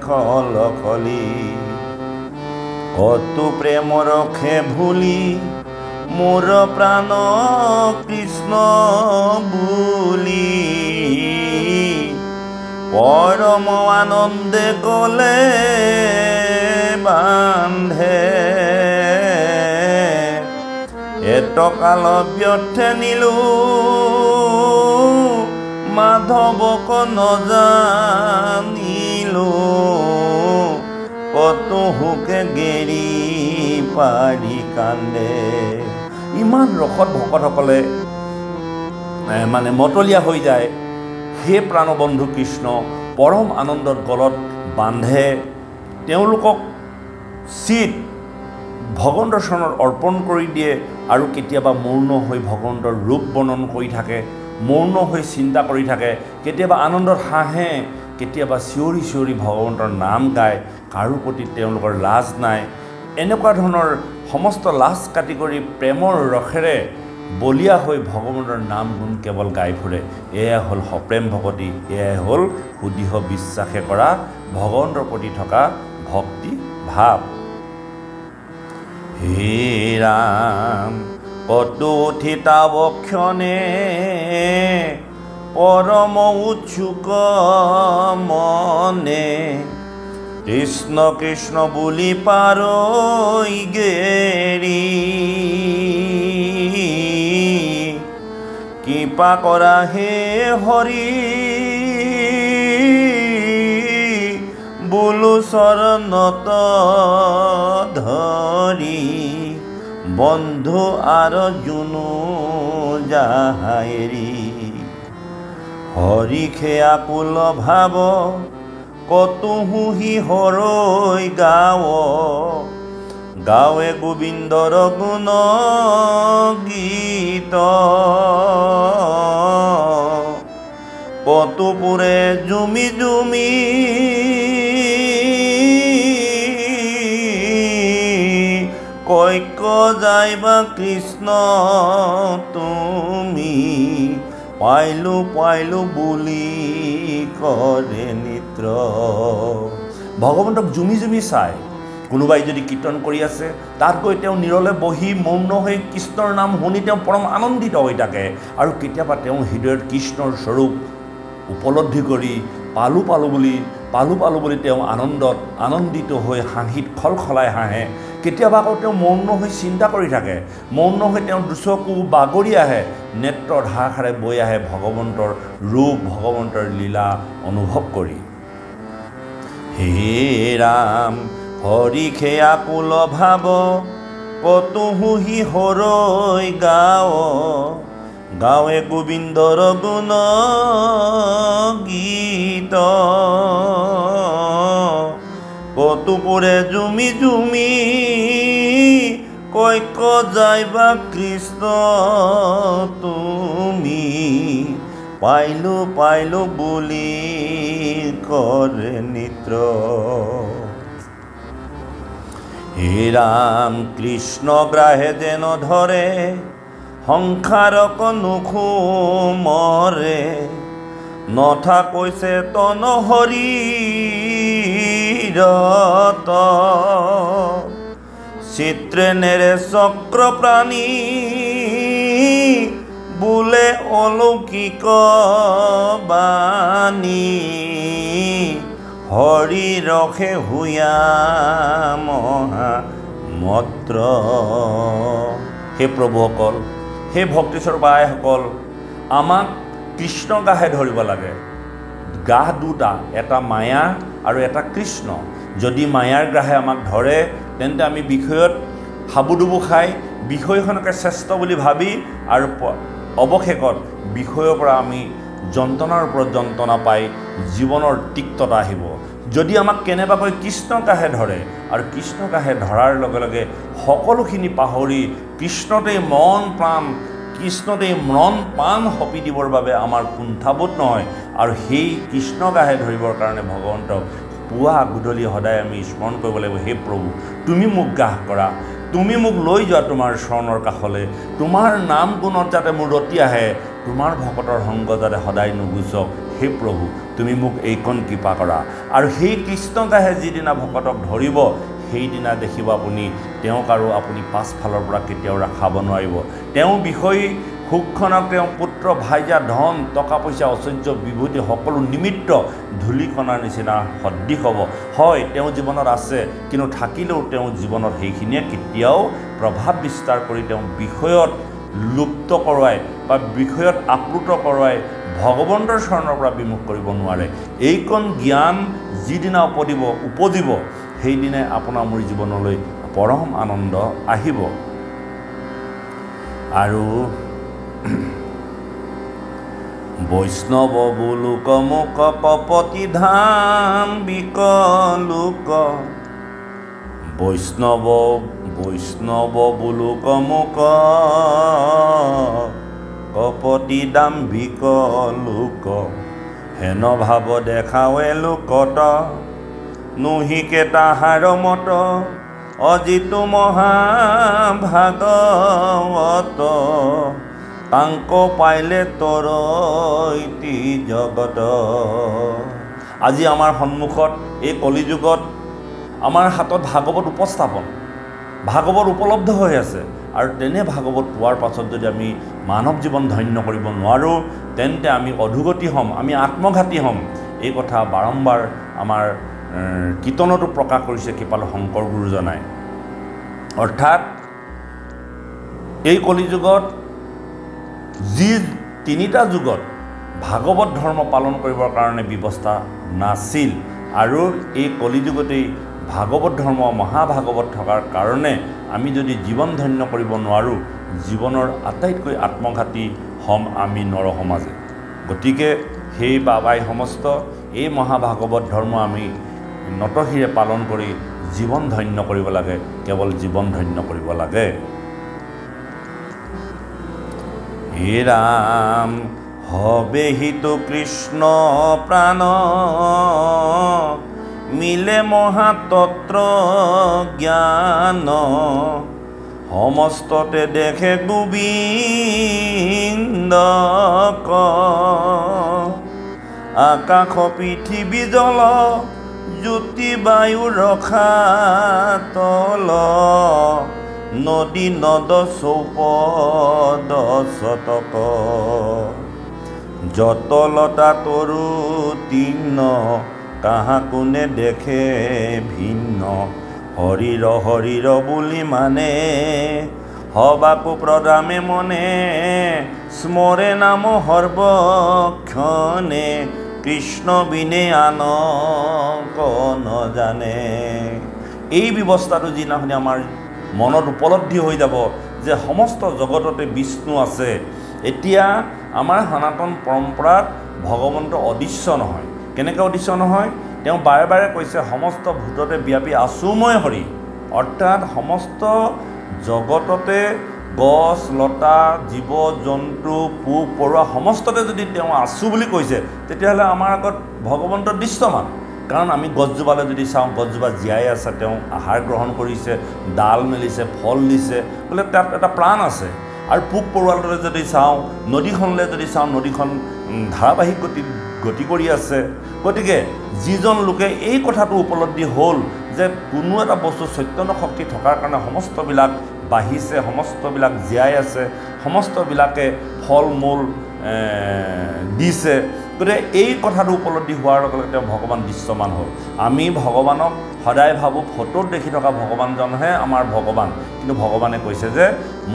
খলখলি কতো প্ৰেম ৰখে ভুলি মোৰ প্ৰাণ কৃষ্ণ বুলি পৰম আনন্দে গলে বান্ধে এটকাল ব্যৰ্থে নিলো মাধৱক নজানিলো কত হুকে গেৰি পাৰি কান্দে ইমান ৰসত ভকতসকলে মানে মতলীয়া হৈ যায় হে প্ৰাণবন্ধু কৃষ্ণ পৰম আনন্দত গলত বান্ধে তেওঁলোকক চিত ভগৱন্তৰ চৰণত অৰ্পণ কৰি দিয়ে আৰু কেতিয়াবা মৌন হৈ ভগৱন্তৰ ৰূপ বৰ্ণন কৰি থাকে মৌন হৈ চিন্তা কৰি থাকে কেতিয়াবা আনন্দত হাঁহে কেতিয়াবা চিঞৰি চিঞৰি ভগৱন্তৰ নাম গায় কাৰো প্ৰতি তেওঁলোকৰ লাজ নাই এনেকুৱা ধৰণৰ সমস্ত লাজ কাটি কৰি প্ৰেমৰ ৰসেৰে বলীয়া হৈ ভগৱন্তৰ নাম গুণ কেৱল গাই ফুৰে এয়া হ'ল সপ্ৰেম ভকতি এয়াই হ'ল সুদৃঢ় বিশ্বাসে কৰা ভগৱন্তৰ প্ৰতি থকা ভক্তি ভাৱ হে ৰাম কত উঠিতা বক্ষণে পৰম উৎসুক মনে কৃষ্ণ কৃষ্ণ বুলি পাৰৈ গেৰি কৃপা কৰা হে হৰি বোলো চৰণত ধৰি বন্ধু আৰু জুনু যাহাইৰি হৰি খেয়া কুল ভাৱ কতুহুহি হৰৈ গাৱে গোবিন্দৰ গুণ গীত কতুপুৰে জুমি জুমি কৈক যাইবা কৃষ্ণ তুমি পাইলো বুলি কৰে নিত্ৰ ভগৱন্তক জুমি জুমি চাই কোনোবাই যদি কীৰ্তন কৰি আছে তাত গৈ তেওঁ নিৰলে বহি মৌন হৈ কৃষ্ণৰ নাম শুনি তেওঁ পৰম আনন্দিত হৈ থাকে আৰু কেতিয়াবা তেওঁ হৃদয়ত কৃষ্ণৰ স্বৰূপ উপলব্ধি কৰি পালো বুলি তেওঁ আনন্দিত হৈ হাঁহিত খলখলাই হাঁহে কেতিয়াবা আকৌ তেওঁ মৌন হৈ চিন্তা কৰি থাকে মৌন হৈ তেওঁ দুচকু বাগৰি আহে নেত্ৰৰ ধাৰাসাৰে বৈ আহে ভগৱন্তৰ ৰূপ ভগৱন্তৰ লীলা অনুভৱ কৰি হে ৰাম হৰি খেয়া কুল ভাৱ কতুহুহি হৰৈ গাৱে গোবিন্দৰ গুণ গীত কতুপুৰে জুমি জুমি কৈক যাইবা কৃষ্ণ তুমি পাইলো বুলি কৰে নিত্ৰ হে ৰাম কৃষ্ণ গ্ৰাহে যেন ধৰে সংসাৰক নুখুমৰে নথা কৈছে তন শৰীৰত চিত্ৰে নেৰে চক্ৰ প্ৰাণী বোলে অলৌকিক বাণী হৰি ৰখে হুয়া মহা মত্ৰ হে প্ৰভুসকল হে ভক্তিস্বৰূপ আইসকল আমাক কৃষ্ণ গাহে ধৰিব লাগে গাহ দুটা এটা মায়া আৰু এটা কৃষ্ণ যদি মায়াৰ গ্ৰাহে আমাক ধৰে তেন্তে আমি বিষয়ত হাবুডুবু খাই বিষয়খনকে শ্ৰেষ্ঠ বুলি ভাবি আৰু অৱশেষত বিষয়ৰ পৰা আমি যন্ত্ৰণাৰ ওপৰত যন্ত্ৰণা পাই জীৱনৰ তিক্ততা আহিব যদি আমাক কেনেবাকৈ কৃষ্ণ গাহে ধৰে আৰু কৃষ্ণ গাহে ধৰাৰ লগে লগে সকলোখিনি পাহৰি কৃষ্ণতেই মন প্ৰাণ সপি দিবৰ বাবে আমাৰ কুণ্ঠাবোধ নহয় আৰু সেই কৃষ্ণ গাহে ধৰিবৰ কাৰণে ভগৱন্তক পুৱা গধূলি সদায় আমি স্মৰণ কৰিব লাগিব হে প্ৰভু তুমি মোক গাহ কৰা তুমি মোক লৈ যোৱা তোমাৰ চৰণৰ কাষলৈ তোমাৰ নাম গুণত যাতে মোৰ ৰতি আহে তোমাৰ ভকতৰ সংগ যাতে সদায় নুগুচক হে প্ৰভু তুমি মোক এইকণ কৃপা কৰা আৰু সেই কৃষ্ণ গাহে যিদিনা ভকতক ধৰিব সেইদিনা দেখিব আপুনি তেওঁক আৰু আপুনি পাছফালৰ পৰা কেতিয়াও ৰাখাব নোৱাৰিব তেওঁ বিষয় সুখখনক তেওঁ পুত্ৰ ভাইজা ধন টকা পইচা ঐশ্বৰ্য বিভূতি সকলো নিমিত্ত ধূলিকণাৰ নিচিনা সদৃশ হ'ব হয় তেওঁ জীৱনত আছে কিন্তু থাকিলেও তেওঁ জীৱনত সেইখিনিয়ে কেতিয়াও প্ৰভাৱ বিস্তাৰ কৰি তেওঁ বিষয়ত লুপ্ত কৰোৱাই বা বিষয়ত আপ্লুত কৰোৱাই ভগৱন্তৰ চৰণৰ পৰা বিমুখ কৰিব নোৱাৰে এইকণ জ্ঞান যিদিনা উপজিব সেইদিনাই আপোনাৰ মোৰ জীৱনলৈ পৰম আনন্দ আহিব আৰু বৈষ্ণৱ বুলুক মুক কপতি ধাম বিকলুক বৈষ্ণৱ বুলুক মুক কপতি দাম্ভিক লোক হেন ভাৱ দেখাৱে লোকত নুহিকে তাহাৰ মত অজিতু মহাভাগৱত তাংক পাইলে তৰৈতি জগত আজি আমাৰ সন্মুখত এই কলিযুগত আমাৰ হাতত ভাগৱত ভাগৱত উপলব্ধ হৈ আছে আৰু তেনে ভাগৱত পোৱাৰ পাছত যদি আমি মানৱ জীৱন ধন্য কৰিব নোৱাৰোঁ তেন্তে আমি অধোগতি হ'ম আমি আত্মঘাতী হ'ম এই কথা বাৰম্বাৰ আমাৰ কীৰ্তনতো প্ৰকাশ কৰিছে কৃপালু শংকৰ গুৰুজনাই। অৰ্থাৎ এই কলিযুগত যি তিনিটা যুগত ভাগৱত ধৰ্ম পালন কৰিবৰ কাৰণে ব্যৱস্থা নাছিল আৰু এই কলিযুগতেই ভাগৱত ধৰ্ম মহাভাগৱত থকাৰ কাৰণে আমি যদি জীৱন ধন্য কৰিব নোৱাৰোঁ, জীৱনৰ আটাইতকৈ আত্মঘাতী হ'ম আমি নৰসমাজে। গতিকে সেই বাবাই সমস্ত এই মহাভাগৱত ধৰ্ম আমি নতশিৰে পালন কৰি জীৱন ধন্য কৰিব লাগে, কেৱল জীৱন ধন্য কৰিব লাগে। হে ৰাম হবেহিতো কৃষ্ণ প্ৰাণ, মিলে মহাতত্ত্ব জ্ঞান, সমস্ততে দেখে গোবিন্দক, আকাশ পৃথিৱী জল জ্যোতি বায়ু ৰখা তল, নদী নদ চৌপদ শতক, যত লতা তৰু তৃণ, কাহা কোনে দেখে ভিন্ন, হৰিৰ হৰিৰ বুলি মানে, হবাকো প্ৰদামে মনে, স্মৰে নাম সৰ্বক্ষণে, কৃষ্ণ বিনে আন নজানে। এই ব্যৱস্থাটো যিদিনাখনি আমাৰ মনত উপলব্ধি হৈ যাব যে সমস্ত জগততে বিষ্ণু আছে, এতিয়া আমাৰ সনাতন পৰম্পৰাত ভগৱন্ত অদৃশ্য নহয়। কেনেকৈ অদৃশ্য নহয়? তেওঁ বাৰে বাৰে কৈছে সমস্ত ভূততে ব্যাপী আছো মই হৰি। অৰ্থাৎ সমস্ত জগততে গছ লতা জীৱ জন্তু পোক পৰুৱা সমস্ততে যদি তেওঁ আছো বুলি কৈছে, তেতিয়াহ'লে আমাৰ আগত ভগৱন্ত দৃশ্যমান। কাৰণ আমি গছজোপালৈ যদি চাওঁ, গছজোপা জীয়াই আছে, তেওঁ আহাৰ গ্ৰহণ কৰিছে, ডাল মেলিছে, ফল দিছে, বোলে তাত এটা প্ৰাণ আছে। আৰু পোক পৰুৱালৈ যদি চাওঁ, নদীখনলৈ যদি চাওঁ, নদীখন ধাৰাবাহিক গতি কৰি আছে। গতিকে যিজন লোকে এই কথাটো উপলব্ধি হ'ল যে কোনো এটা বস্তু চৈতন্য শক্তি থকাৰ কাৰণে সমস্তবিলাক বাঢ়িছে, সমস্তবিলাক জীয়াই আছে, সমস্তবিলাকে ফল মূল দিছে, গতিকে এই কথাটো উপলব্ধি হোৱাৰ লগে লগে তেওঁ ভগৱান দৃশ্যমান হ'ল। আমি ভগৱানক সদায় ভাবোঁ ফটোত দেখি থকা ভগৱানজনহে আমাৰ ভগৱান, কিন্তু ভগৱানে কৈছে যে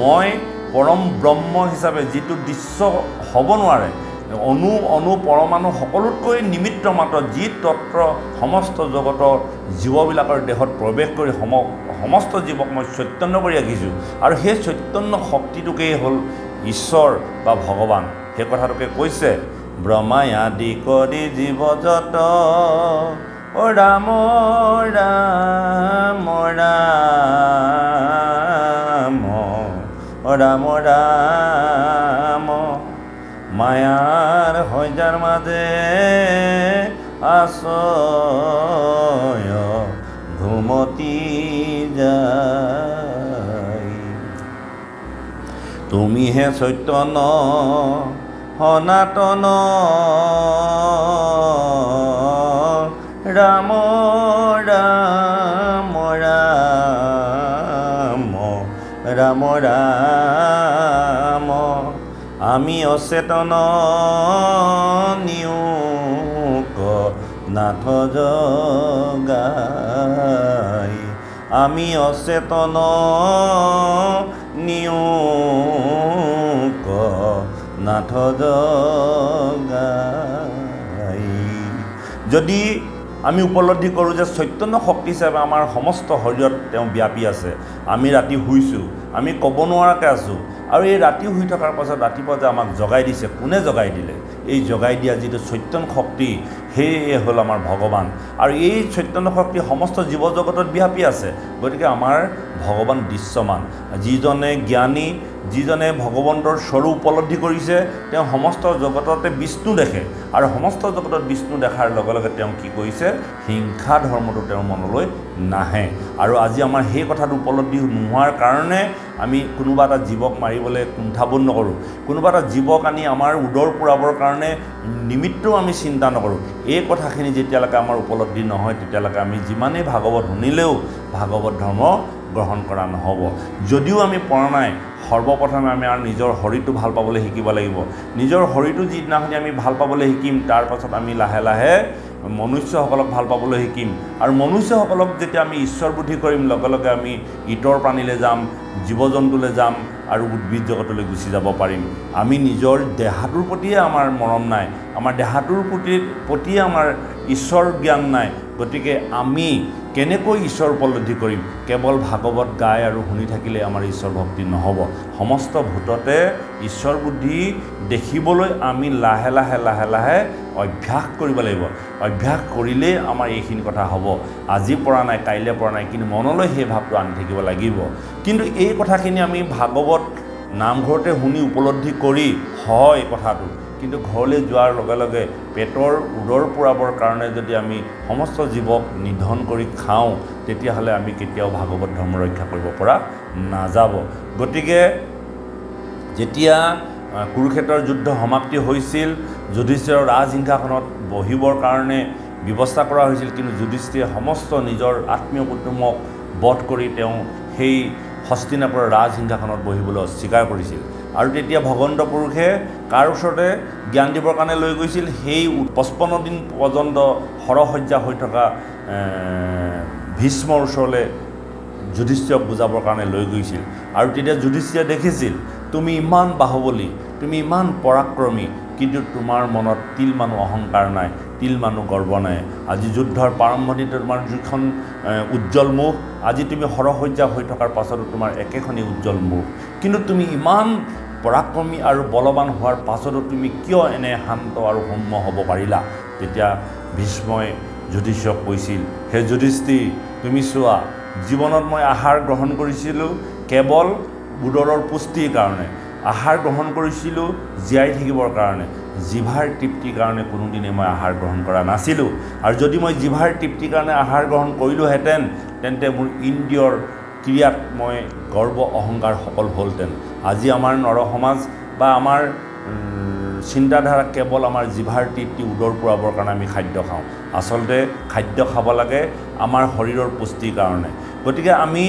মই পৰম ব্ৰহ্ম হিচাপে যিটো দৃশ্য হ'ব নোৱাৰে, অণু অণু পৰমাণু সকলোতকৈ নিমিত্ত মাত্ৰ যি তত্ত্ব সমস্ত জগতৰ জীৱবিলাকৰ দেহত প্ৰৱেশ কৰি সমস্ত জীৱক মই চৈতন্য কৰি ৰাখিছোঁ, আৰু সেই চৈতন্য শক্তিটোকেই হ'ল ঈশ্বৰ বা ভগৱান। সেই কথাটোকে কৈছে ব্ৰহ্মাই আদি কৰি জীৱ যত, অ ৰাম ৰাম ৰাম, অ ৰাম ৰাম, মায়াৰ হৈজাৰ মাজে আশ্ৰয় ঘুমতি যায়, তুমিহে চৈতন্য সনাতন, ৰাম ৰাম ৰাম ৰাম ৰাম, আমি অচেতন নিয়োগ নাথ জগাই, আমি অচেতন নিয়োগ নাথ জগাই। যদি আমি উপলব্ধি কৰোঁ যে চৈতন্য শক্তি হিচাপে আমাৰ সমস্ত শৰীৰত তেওঁ ব্যাপী আছে, আমি ৰাতি শুইছোঁ, আমি ক'ব নোৱাৰাকৈ আছোঁ, আৰু এই ৰাতি শুই থকাৰ পাছত ৰাতিপুৱা যে আমাক জগাই দিছে, কোনে জগাই দিলে? এই জগাই দিয়া যিটো চৈতন্য শক্তি, সেয়ে হ'ল আমাৰ ভগৱান। আৰু এই চৈতন্য শক্তি সমস্ত জীৱ জগতত ব্যাপী আছে। গতিকে আমাৰ ভগৱান দৃশ্যমান। যিজনে জ্ঞানী, যিজনে ভগৱন্তৰ স্বৰূপ উপলব্ধি কৰিছে, তেওঁ সমস্ত জগততে বিষ্ণু দেখে, আৰু সমস্ত জগতত বিষ্ণু দেখাৰ লগে লগে তেওঁ কি কৰিছে? হিংসা ধৰ্মটো তেওঁৰ মনলৈ নাহে। আৰু আজি আমাৰ সেই কথাটো উপলব্ধি নোহোৱাৰ কাৰণে আমি কোনোবা এটা জীৱক মাৰিবলৈ কুণ্ঠাবোধ নকৰোঁ, কোনোবা এটা জীৱক আনি আমাৰ উদৰ পূৰাবৰ কাৰণে নিমিত্তও আমি চিন্তা নকৰোঁ। এই কথাখিনি যেতিয়ালৈকে আমাৰ উপলব্ধি নহয়, তেতিয়ালৈকে আমি যিমানেই ভাগৱত শুনিলেও ভাগৱত ধৰ্ম গ্ৰহণ কৰা নহ'ব। যদিও আমি পৰা নাই, সৰ্বপ্ৰথমে আমি আৰু নিজৰ শৰীৰটো ভাল পাবলৈ শিকিব লাগিব। নিজৰ শৰীৰটো যিদিনাখনি আমি ভাল পাবলৈ শিকিম, তাৰ পাছত আমি লাহে লাহে মনুষ্যসকলক ভাল পাবলৈ শিকিম আৰু মনুষ্যসকলক যেতিয়া আমি ঈশ্বৰ বুদ্ধি কৰিম লগে লগে আমি ইতৰ প্ৰাণীলৈ যাম, জীৱ জন্তুলৈ যাম আৰু উদ্ভিদ জগতলৈ গুচি যাব পাৰিম। আমি নিজৰ দেহাটোৰ প্ৰতিয়ে আমাৰ মৰম নাই, আমাৰ দেহাটোৰ প্ৰতিয়ে আমাৰ ঈশ্বৰ জ্ঞান নাই। গতিকে আমি কেনেকৈ ঈশ্বৰ উপলব্ধি কৰিম? কেৱল ভাগৱত গাই আৰু শুনি থাকিলে আমাৰ ঈশ্বৰ ভক্তি নহ'ব। সমস্ত ভূততে ঈশ্বৰ বুদ্ধি দেখিবলৈ আমি লাহে লাহে লাহে লাহে অভ্যাস কৰিব লাগিব। অভ্যাস কৰিলেই আমাৰ এইখিনি কথা হ'ব। আজি পৰা নাই, কাইলৈ পৰা নাই, কিন্তু মনলৈ সেই ভাৱটো আনি থাকিব লাগিব। কিন্তু এই কথাখিনি আমি ভাগৱত নামঘৰতে শুনি উপলব্ধি কৰি হয় কথাটো, কিন্তু ঘৰলৈ যোৱাৰ লগে লগে পেটৰ উদৰ পূৰাবৰ কাৰণে যদি আমি সমস্ত জীৱক নিধন কৰি খাওঁ, তেতিয়াহ'লে আমি কেতিয়াও ভাগৱত ধৰ্ম ৰক্ষা কৰিব পৰা নাযাব। গতিকে যেতিয়া কুৰুক্ষেত্ৰৰ যুদ্ধ সমাপ্তি হৈছিল, যুধিষ্ঠিৰৰ ৰাজসিংহাসনত বহিবৰ কাৰণে ব্যৱস্থা কৰা হৈছিল, কিন্তু যুধিষ্ঠিৰে সমস্ত নিজৰ আত্মীয় কুটুম্বক বধ কৰি তেওঁ সেই হস্তিনাপুৰৰ ৰাজসিংহাসনত বহিবলৈ অস্বীকাৰ কৰিছিল। আৰু তেতিয়া ভগৱন্ত পুৰুষে কাৰ ওচৰতে জ্ঞান দিবৰ কাৰণে লৈ গৈছিল? সেই 55 দিন পৰ্যন্ত সৰহসজ্জা হৈ থকা ভীষ্মৰ ওচৰলৈ যুধিষ্ঠিৰক বুজাবৰ কাৰণে লৈ গৈছিল। আৰু তেতিয়া যুধিষ্ঠিৰে দেখিছিল তুমি ইমান বাহুবলী, তুমি ইমান পৰাক্ৰমী, কিন্তু তোমাৰ মনত তিলমানো অহংকাৰ নাই, তিলমানো গৰ্ব নাই। আজি যুদ্ধৰ প্ৰাৰম্ভণিতে তোমাৰ যিখন উজ্জ্বল মুখ, আজি তুমি সৰহসজ্জা হৈ থকাৰ পাছতো তোমাৰ একেখনেই উজ্জ্বল মুখ, কিন্তু তুমি ইমান পৰাক্ৰমী আৰু বলৱান হোৱাৰ পাছতো তুমি কিয় এনে শান্ত আৰু সৌম্য হ'ব পাৰিলা? তেতিয়া ভীষ্মই যুধিষ্ঠিৰক কৈছিল, হে যুধিষ্ঠিৰ, তুমি চোৱা, জীৱনত মই আহাৰ গ্ৰহণ কৰিছিলোঁ কেৱল উদৰৰ পুষ্টিৰ কাৰণে, আহাৰ গ্ৰহণ কৰিছিলোঁ জীয়াই থাকিবৰ কাৰণে, জিভাৰ তৃপ্তিৰ কাৰণে কোনোদিনে মই আহাৰ গ্ৰহণ কৰা নাছিলোঁ। আৰু যদি মই জিভাৰ তৃপ্তিৰ কাৰণে আহাৰ গ্ৰহণ কৰিলোহেঁতেন, তেন্তে মোৰ ইন্দ্ৰিয়ৰ ক্ৰিয়াত মই গৰ্ব অহংকাৰ সফল হ'লহেঁতেন। আজি আমাৰ নৰসমাজ বা আমাৰ চিন্তাধাৰা কেৱল আমাৰ জিভাৰ তৃপ্তি উদৰ পূৰাবৰ কাৰণে আমি খাদ্য খাওঁ। আচলতে খাদ্য খাব লাগে আমাৰ শৰীৰৰ পুষ্টিৰ কাৰণে। গতিকে আমি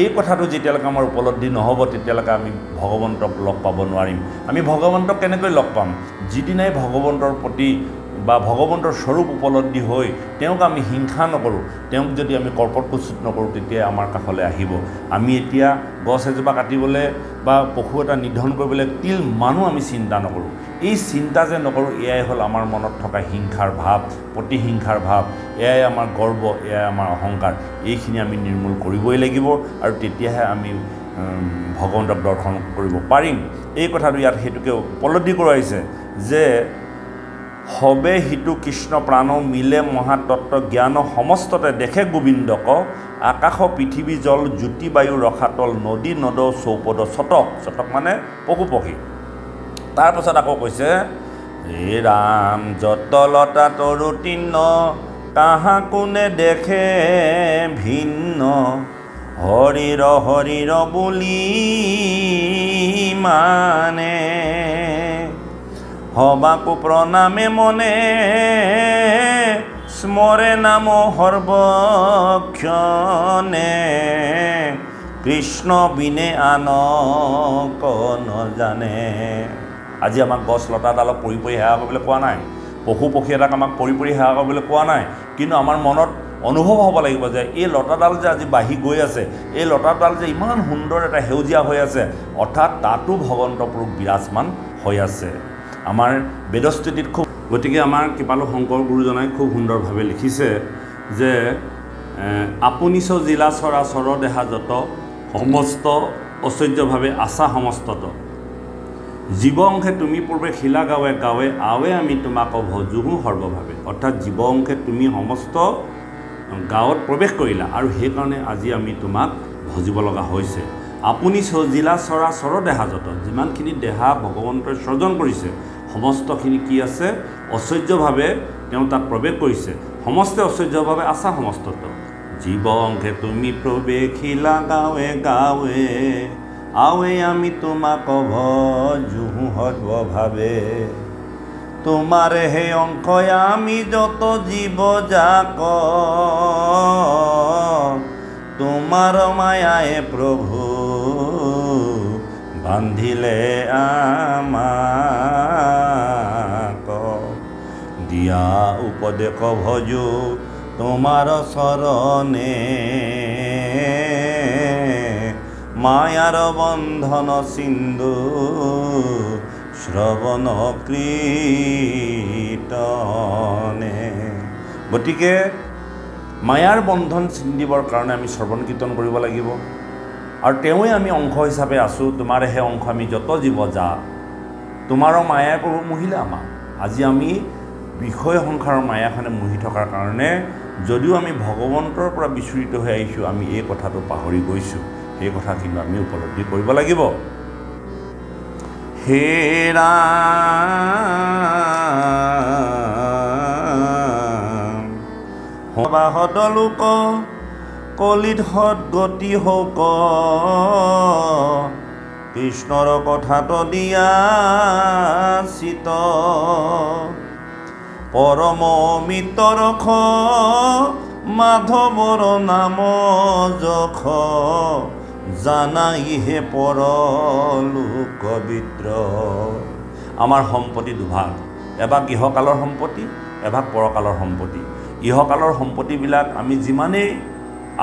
এই কথাটো যেতিয়ালৈকে আমাৰ উপলব্ধি নহ'ব, তেতিয়ালৈকে আমি ভগৱন্তক লগ পাব নোৱাৰিম। আমি ভগৱন্তক কেনেকৈ লগ পাম? যিদিনাই ভগৱন্তৰ প্ৰতি বা ভগৱন্তৰ স্বৰূপ উপলব্ধি হৈ তেওঁক আমি হিংসা নকৰোঁ, তেওঁক যদি আমি কৰ্পটকুচ্যুত নকৰোঁ, তেতিয়া আমাৰ কাষলৈ আহিব। আমি এতিয়া গছ এজোপা কাটিবলৈ বা পশু এটা নিধন কৰিবলৈ তিল মানুহ আমি চিন্তা নকৰোঁ। এই চিন্তা যে নকৰোঁ, এয়াই হ'ল আমাৰ মনত থকা হিংসাৰ ভাৱ, প্ৰতিহিংসাৰ ভাৱ, এয়াই আমাৰ গৰ্ব, এয়াই আমাৰ অহংকাৰ। এইখিনি আমি নিৰ্মূল কৰিবই লাগিব, আৰু তেতিয়াহে আমি ভগৱন্তক দৰ্শন কৰিব পাৰিম। এই কথাটো ইয়াত সেইটোকে উপলব্ধি কৰোৱাইছে যে হবে হিতু কৃষ্ণ প্ৰাণ মিলে মহাতত্ত্ব জ্ঞান সমস্ততে দেখে গোবিন্দক, আকাশ পৃথিৱী জল জ্যোতি বায়ু ৰসাতল নদী নদ চৌপদ শতক, শতক মানে পশু পক্ষী। তাৰপাছত আকৌ কৈছে, হে ৰাম যতলতা তৰু তিন্ন, কাহা কোনে দেখে ভিন্ন, হৰিৰ হৰিৰ বুলি মানে, হবাকো প্ৰণামে মনে, স্মৰে নাম সৰ্বক্ষণে, কৃষ্ণ বিনে আন নজানে। আজি আমাক গছ লতাডালক পৰি পৰি সেৱা কৰিবলৈ কোৱা নাই, পশু পক্ষী এটাক আমাক পৰি পৰি সেৱা কৰিবলৈ কোৱা নাই, কিন্তু আমাৰ মনত অনুভৱ হ'ব লাগিব যে এই লতাডাল যে আজি বাঢ়ি গৈ আছে, এই লতাডাল যে ইমান সুন্দৰ এটা সেউজীয়া হৈ আছে, অৰ্থাৎ তাতো ভগৱন্ত পুৰুষ বিৰাজমান হৈ আছে। আমাৰ বেদস্তুতিত খুব, গতিকে আমাৰ কৃপালু শংকৰ গুৰুজনাই খুব সুন্দৰভাৱে লিখিছে যে আপুনিছ জিলা চৰাচৰ দেহা যত, সমস্ত ঐশ্বৰ্যভাৱে আশা সমস্তত, জীৱ অংশে তুমি পূৰ্বে শিলা গাঁৱে গাঁৱে, আৱে আমি তোমাক ভজোহো সৰ্বভাৱে। অৰ্থাৎ জীৱ অংশে তুমি সমস্ত গাঁৱত প্ৰৱেশ কৰিলা, আৰু সেইকাৰণে আজি আমি তোমাক ভজিব লগা হৈছে। আপুনি জিলা চৰাচৰ দেহা যত, যিমানখিনি দেহা ভগৱন্তই সৃজন কৰিছে, সমস্তখিনি কি আছে? ঐশ্বৰ্যভাৱে তেওঁ তাত প্ৰৱেশ কৰিছে। সমস্ত ঐশ্বৰ্যভাৱে আশা সমস্তত, জীৱ অংশে তুমি প্ৰৱেশিলা গাঁৱে গাঁৱে, আৱে আমি তোমাক ভজোহো সৰ্বভাৱে। তোমাৰে হে অংশই আমি যত জীৱ যাক, তোমাৰ মায়ায়ে প্ৰভু বান্ধিলে আমাক, দিয়া উপদেশ ভজো তোমাৰ চৰণে মায়াৰ বন্ধন সিন্ধু শ্ৰবণ কীৰ্তনে। গতিকে মায়াৰ বন্ধন ছিন্দিবৰ কাৰণে আমি শ্ৰৱণ কীৰ্তন কৰিব লাগিব আৰু তেওঁৱে আমি অংশ হিচাপে আছোঁ। তোমাৰহে অংশ আমি যত জীৱ যা তোমাৰো মায়াই প্ৰভু মোহিলে আমাক। আজি আমি বিষয় সংসাৰৰ মায়াখনে মোহি থকাৰ কাৰণে যদিও আমি ভগৱন্তৰ পৰা বিচৰিত হৈ আহিছোঁ, আমি এই কথাটো পাহৰি গৈছোঁ। সেই কথা কিন্তু আমি উপলব্ধি কৰিব লাগিব। হে ৰাম সবাহত লোক কলিত সদ্গতি হওক, কৃষ্ণৰ কথাটো দিয়া চিত পৰম মিত্ৰ ৰখ, মাধৱৰ নাম যখ, জানাইহে পৰলোক বিত্ৰ। আমাৰ সম্পত্তি দুভাগ, এভাগ ইহকালৰ সম্পত্তি, এভাগ পৰকালৰ সম্পত্তি। ইহকালৰ সম্পত্তিবিলাক আমি যিমানেই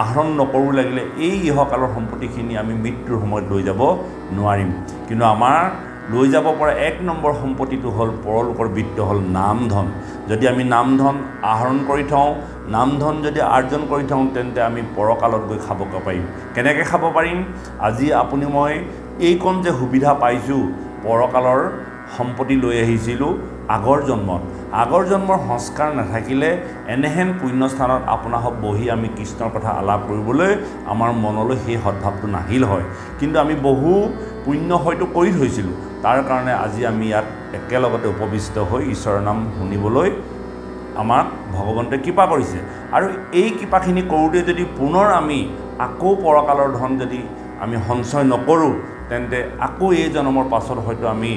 আহৰণ নকৰোঁ লাগিলে এই ইহকালৰ সম্পত্তিখিনি আমি মৃত্যুৰ সময়ত লৈ যাব নোৱাৰিম। কিন্তু আমাৰ লৈ যাব পৰা এক নম্বৰ সম্পত্তিটো হ'ল পৰলোকৰ বিত্ত, হ'ল নামধন। যদি আমি নামধন আহৰণ কৰি থওঁ, নামধন যদি আৰ্জন কৰি থওঁ, তেন্তে আমি পৰকালত গৈ খাবকে পাৰিম। কেনেকৈ খাব পাৰিম? আজি আপুনি মই এইকণ যে সুবিধা পাইছোঁ, পৰকালৰ সম্পত্তি লৈ আহিছিলোঁ আগৰ জন্মত। আগৰ জন্মৰ সংস্কাৰ নাথাকিলে এনেহেন পুণ্যস্থানত আপোনাসব বহি আমি কৃষ্ণৰ কথা আলাপ কৰিবলৈ আমাৰ মনলৈ সেই সদ্ভাৱটো নাহিল হয়। কিন্তু আমি বহু পুণ্য হয়তো কৰি থৈছিলোঁ, তাৰ কাৰণে আজি আমি ইয়াত একেলগতে উপবিষ্ট হৈ ঈশ্বৰৰ নাম শুনিবলৈ আমাক ভগৱন্তই কৃপা কৰিছে। আৰু এই কৃপাখিনি কৰোঁতে যদি পুনৰ আমি আকৌ পৰকালৰ ধন যদি আমি সঞ্চয় নকৰোঁ, তেন্তে আকৌ এই জন্মৰ পাছত হয়তো আমি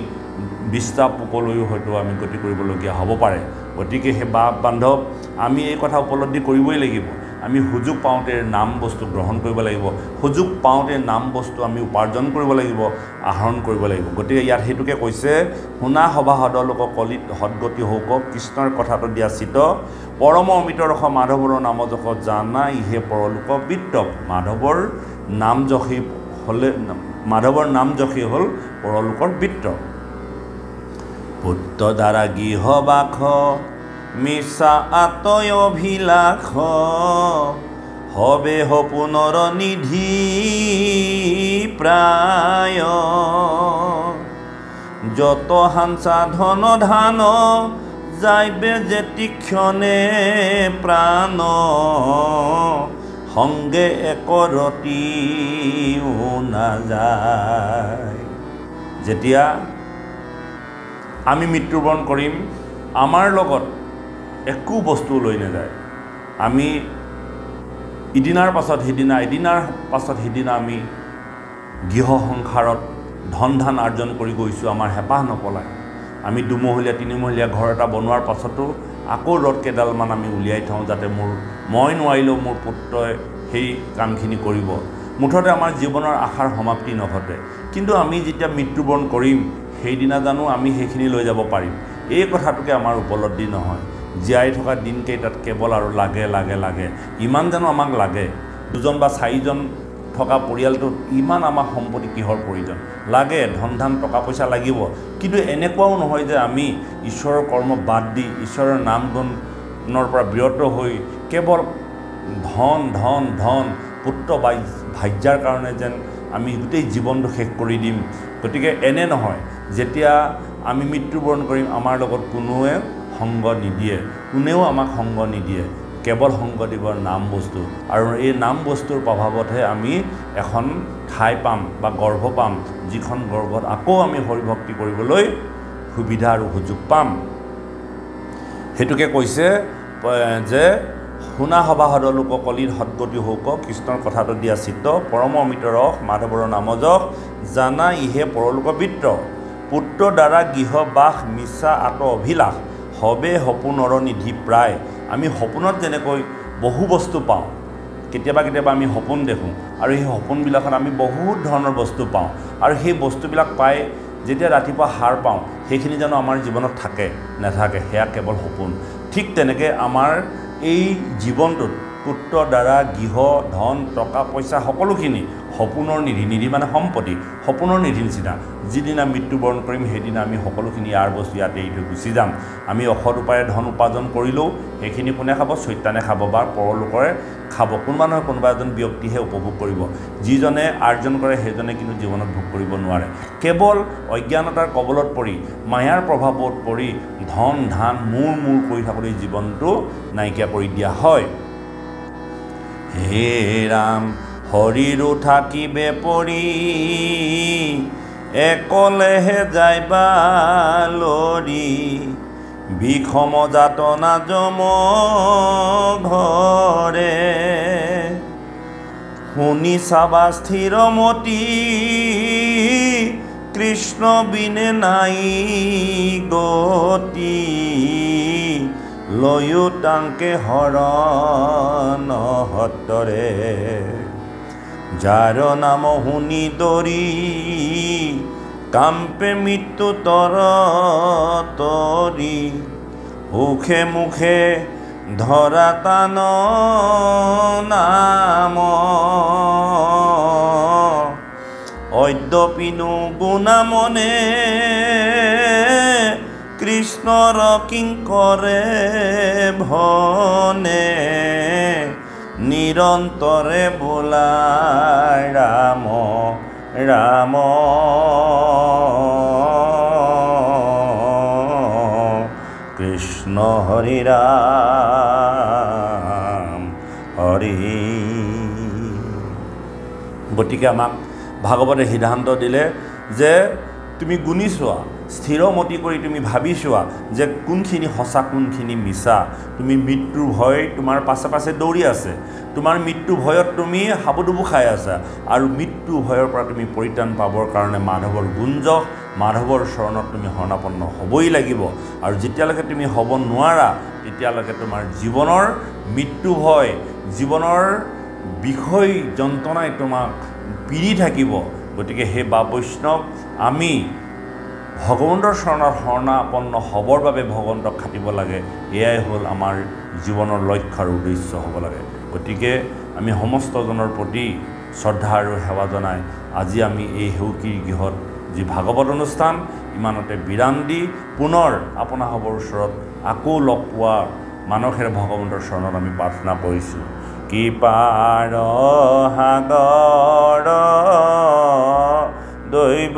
বিস্তাপ পোকলৈও হয়তো আমি গতি কৰিবলগীয়া হ'ব পাৰে। গতিকে হে বান্ধৱ, আমি এই কথা উপলব্ধি কৰিবই লাগিব। আমি সুযোগ পাওঁতে নাম বস্তু গ্ৰহণ কৰিব লাগিব, সুযোগ পাওঁতে নাম বস্তু আমি উপাৰ্জন কৰিব লাগিব, আহৰণ কৰিব লাগিব। গতিকে ইয়াত সেইটোকে কৈছে, শুনা সভাসদ লোক কলিত সদ্গতি হওক, কৃষ্ণৰ কথাটো দিয়া চিত পৰম অমিত ৰখ, মাধৱৰ নাম যশ, জানা ইহে পৰলোক বিত্ত। মাধৱৰ নাম যশী হ'লে, মাধৱৰ নাম যশী হ'ল পৰলোকৰ বিত্ত। পুত্ৰ দ্বাৰা গৃহ বাস, মিছা আতয় অভিলাষ, হবে সপোনৰ নিধি প্ৰায়। যত হাংসা ধন ধান, যাইবে যেতি ক্ষণে প্ৰাণ, সংগে একৰতিও নাযায়। যেতিয়া আমি মৃত্যুবৰণ কৰিম, আমাৰ লগত একো বস্তু লৈ নাযায়। আমি ইদিনাৰ পাছত সিদিনা, এদিনাৰ পাছত সিদিনা আমি গৃহ সংসাৰত ধন ধান আৰ্জন কৰি গৈছোঁ, আমাৰ হেঁপাহ নপলায়। আমি দুমহলীয়া তিনিমহলীয়া ঘৰ এটা বনোৱাৰ পাছতো আকৌ ৰদ কেইডালমান আমি উলিয়াই থওঁ, যাতে মই নোৱাৰিলেও মোৰ পুত্ৰই সেই কামখিনি কৰিব। মুঠতে আমাৰ জীৱনৰ আশাৰ সমাপ্তি নঘটে। কিন্তু আমি যেতিয়া মৃত্যুবৰণ কৰিম, সেইদিনা জানো আমি সেইখিনি লৈ যাব পাৰিম? এই কথাটোকে আমাৰ উপলব্ধি নহয়। জীয়াই থকা দিনকেইটাত কেৱল আৰু লাগে লাগে লাগে, ইমান জানো আমাক লাগে? দুজন বা চাৰিজন থকা পৰিয়ালটোত ইমান আমাক সম্পত্তি কিহৰ প্ৰয়োজন? লাগে, ধন ধান টকা পইচা লাগিব। কিন্তু এনেকুৱাও নহয় যে আমি ঈশ্বৰৰ কৰ্ম বাদ দি ঈশ্বৰৰ নাম গুণৰ পৰা বিৰত হৈ কেৱল ধন ধন ধন পুত্ৰ ভাজ্যাৰ কাৰণে যেন আমি গোটেই জীৱনটো শেষ কৰি দিম। গতিকে এনে নহয়। যেতিয়া আমি মৃত্যুবৰণ কৰিম, আমাৰ লগত কোনোৱে সংগ নিদিয়ে, কোনেও আমাক সংগ নিদিয়ে। কেৱল সংগ দিব নাম বস্তু, আৰু এই নাম বস্তুৰ প্ৰভাৱতহে আমি এখন ঠাই পাম বা গৰ্ভ পাম, যিখন গৰ্ভত আকৌ আমি হৰিভক্তি কৰিবলৈ সুবিধা আৰু সুযোগ পাম। সেইটোকে কৈছে যে শুনা সভাসদ লোক কলিত সদ্গতি হওক, কৃষ্ণৰ কথাটো দিয়া চিত্ত পৰম অমিত ৰস, মাধৱৰ নাম যশ, জানা ইহে পৰলোক বিত্ত। পুত্ৰ দ্বাৰা গৃহ বাস, মিছা আত অভিলাষ, হবে সপোনৰ নিধি প্ৰায়। আমি সপোনত যেনেকৈ বহু বস্তু পাওঁ, কেতিয়াবা কেতিয়াবা আমি সপোন দেখোঁ, আৰু সেই সপোনবিলাকত আমি বহুত ধৰণৰ বস্তু পাওঁ, আৰু সেই বস্তুবিলাক পাই যেতিয়া ৰাতিপুৱা সাৰ পাওঁ সেইখিনি জানো আমাৰ জীৱনত থাকে নাথাকে সেয়া কেৱল সপোন ঠিক তেনেকৈ আমাৰ এই জীৱনটোত পুত্ৰ দ্বাৰা গৃহ ধন টকা পইচা সকলোখিনি সপোনৰ নিধি মানে সম্পত্তি সপোনৰ নিধি নিচিনা যিদিনা মৃত্যুবৰণ কৰিম সেইদিনা আমি সকলোখিনি ইয়াৰ বস্তু ইয়াতে এৰি থৈ গুচি যাম আমি অসৎ উপায়েৰে ধন উপাৰ্জন কৰিলেও সেইখিনি কোনে খাব চৈতানে খাব বা পৰলোকৰে খাব কোনোবা নহয় কোনোবা এজন ব্যক্তিহে উপভোগ কৰিব যিজনে আৰ্জন কৰে সেইজনে কিন্তু জীৱনত ভোগ কৰিব নোৱাৰে কেৱল অজ্ঞানতাৰ কবলত পৰি মায়াৰ প্ৰভাৱত পৰি ধন ধান মূৰ কৰি থাকোঁতে জীৱনটো নাইকিয়া কৰি দিয়া হয় হে ৰাম হৰিৰো থাকিবে পৰি একলেহে যাইবা লৰি বিষম যাতনা যম ঘৰে শুনি চাবা স্থিৰমতি কৃষ্ণ বিনে নাই গতি লয়ো তাংকে হৰণ হতৰে যাৰ নাম শুনি দৰি কাম্পে মৃত্যু তৰ তৰি মুখে মুখে ধৰা তান নাম অদ্যপিনো গুণামনে কৃষ্ণৰ কিংকৰে ভনে নিৰন্তৰে বোলাই ৰাম ৰাম কৃষ্ণ হৰি ৰাম হৰি গতিকে আমাক ভাগৱতে সিদ্ধান্ত দিলে যে তুমি গুণি চোৱা স্থিৰমতি কৰি তুমি ভাবি চোৱা যে কোনখিনি সঁচা কোনখিনি মিছা তুমি মৃত্যুৰ ভয় তোমাৰ পাছে পাছে দৌৰি আছে তোমাৰ মৃত্যু ভয়ত তুমি হাবুডুবু খাই আছা আৰু মৃত্যু ভয়ৰ পৰা তুমি পৰিত্ৰাণ পাবৰ কাৰণে মাধৱৰ গুঞ্জ মাধৱৰ চৰণত তুমি শৰণাপন্ন হ'বই লাগিব আৰু যেতিয়ালৈকে তুমি হ'ব নোৱাৰা তেতিয়ালৈকে তোমাৰ জীৱনৰ মৃত্যু ভয় জীৱনৰ বিষয় যন্ত্ৰণাই তোমাক পীড়ি থাকিব গতিকে হে বা বৈষ্ণৱ আমি ভগৱন্তৰ চৰণত শৰণাপন্ন হ'বৰ বাবে ভগৱন্তক খাটিব লাগে এয়াই হ'ল আমাৰ জীৱনৰ লক্ষ্য আৰু উদ্দেশ্য হ'ব লাগে গতিকে আমি সমস্তজনৰ প্ৰতি শ্ৰদ্ধা আৰু সেৱা জনাই আজি আমি এই সেউকীৰ গৃহত যি ভাগৱত অনুষ্ঠান ইমানতে বিৰাম দি পুনৰ আপোনাসৱৰ ওচৰত আকৌ লগ পোৱা মানসেৰে ভগৱন্তৰ চৰণত আমি প্ৰাৰ্থনা কৰিছোঁ কৃপাৰ সাগৰ দৈৱ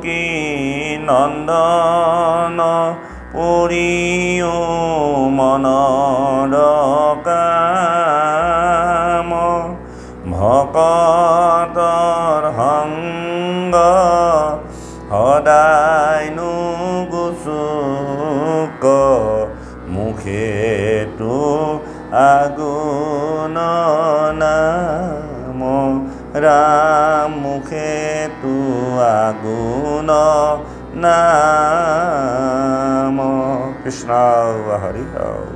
কি নন্দন পুৰিও মনৰ কাম ভকতৰ সংগ সদায় নুগুচুক মুখেতো আগুণ নাম ৰাম মুখেতো আগুণ নাম কৃষ্ণ হৰি হৰি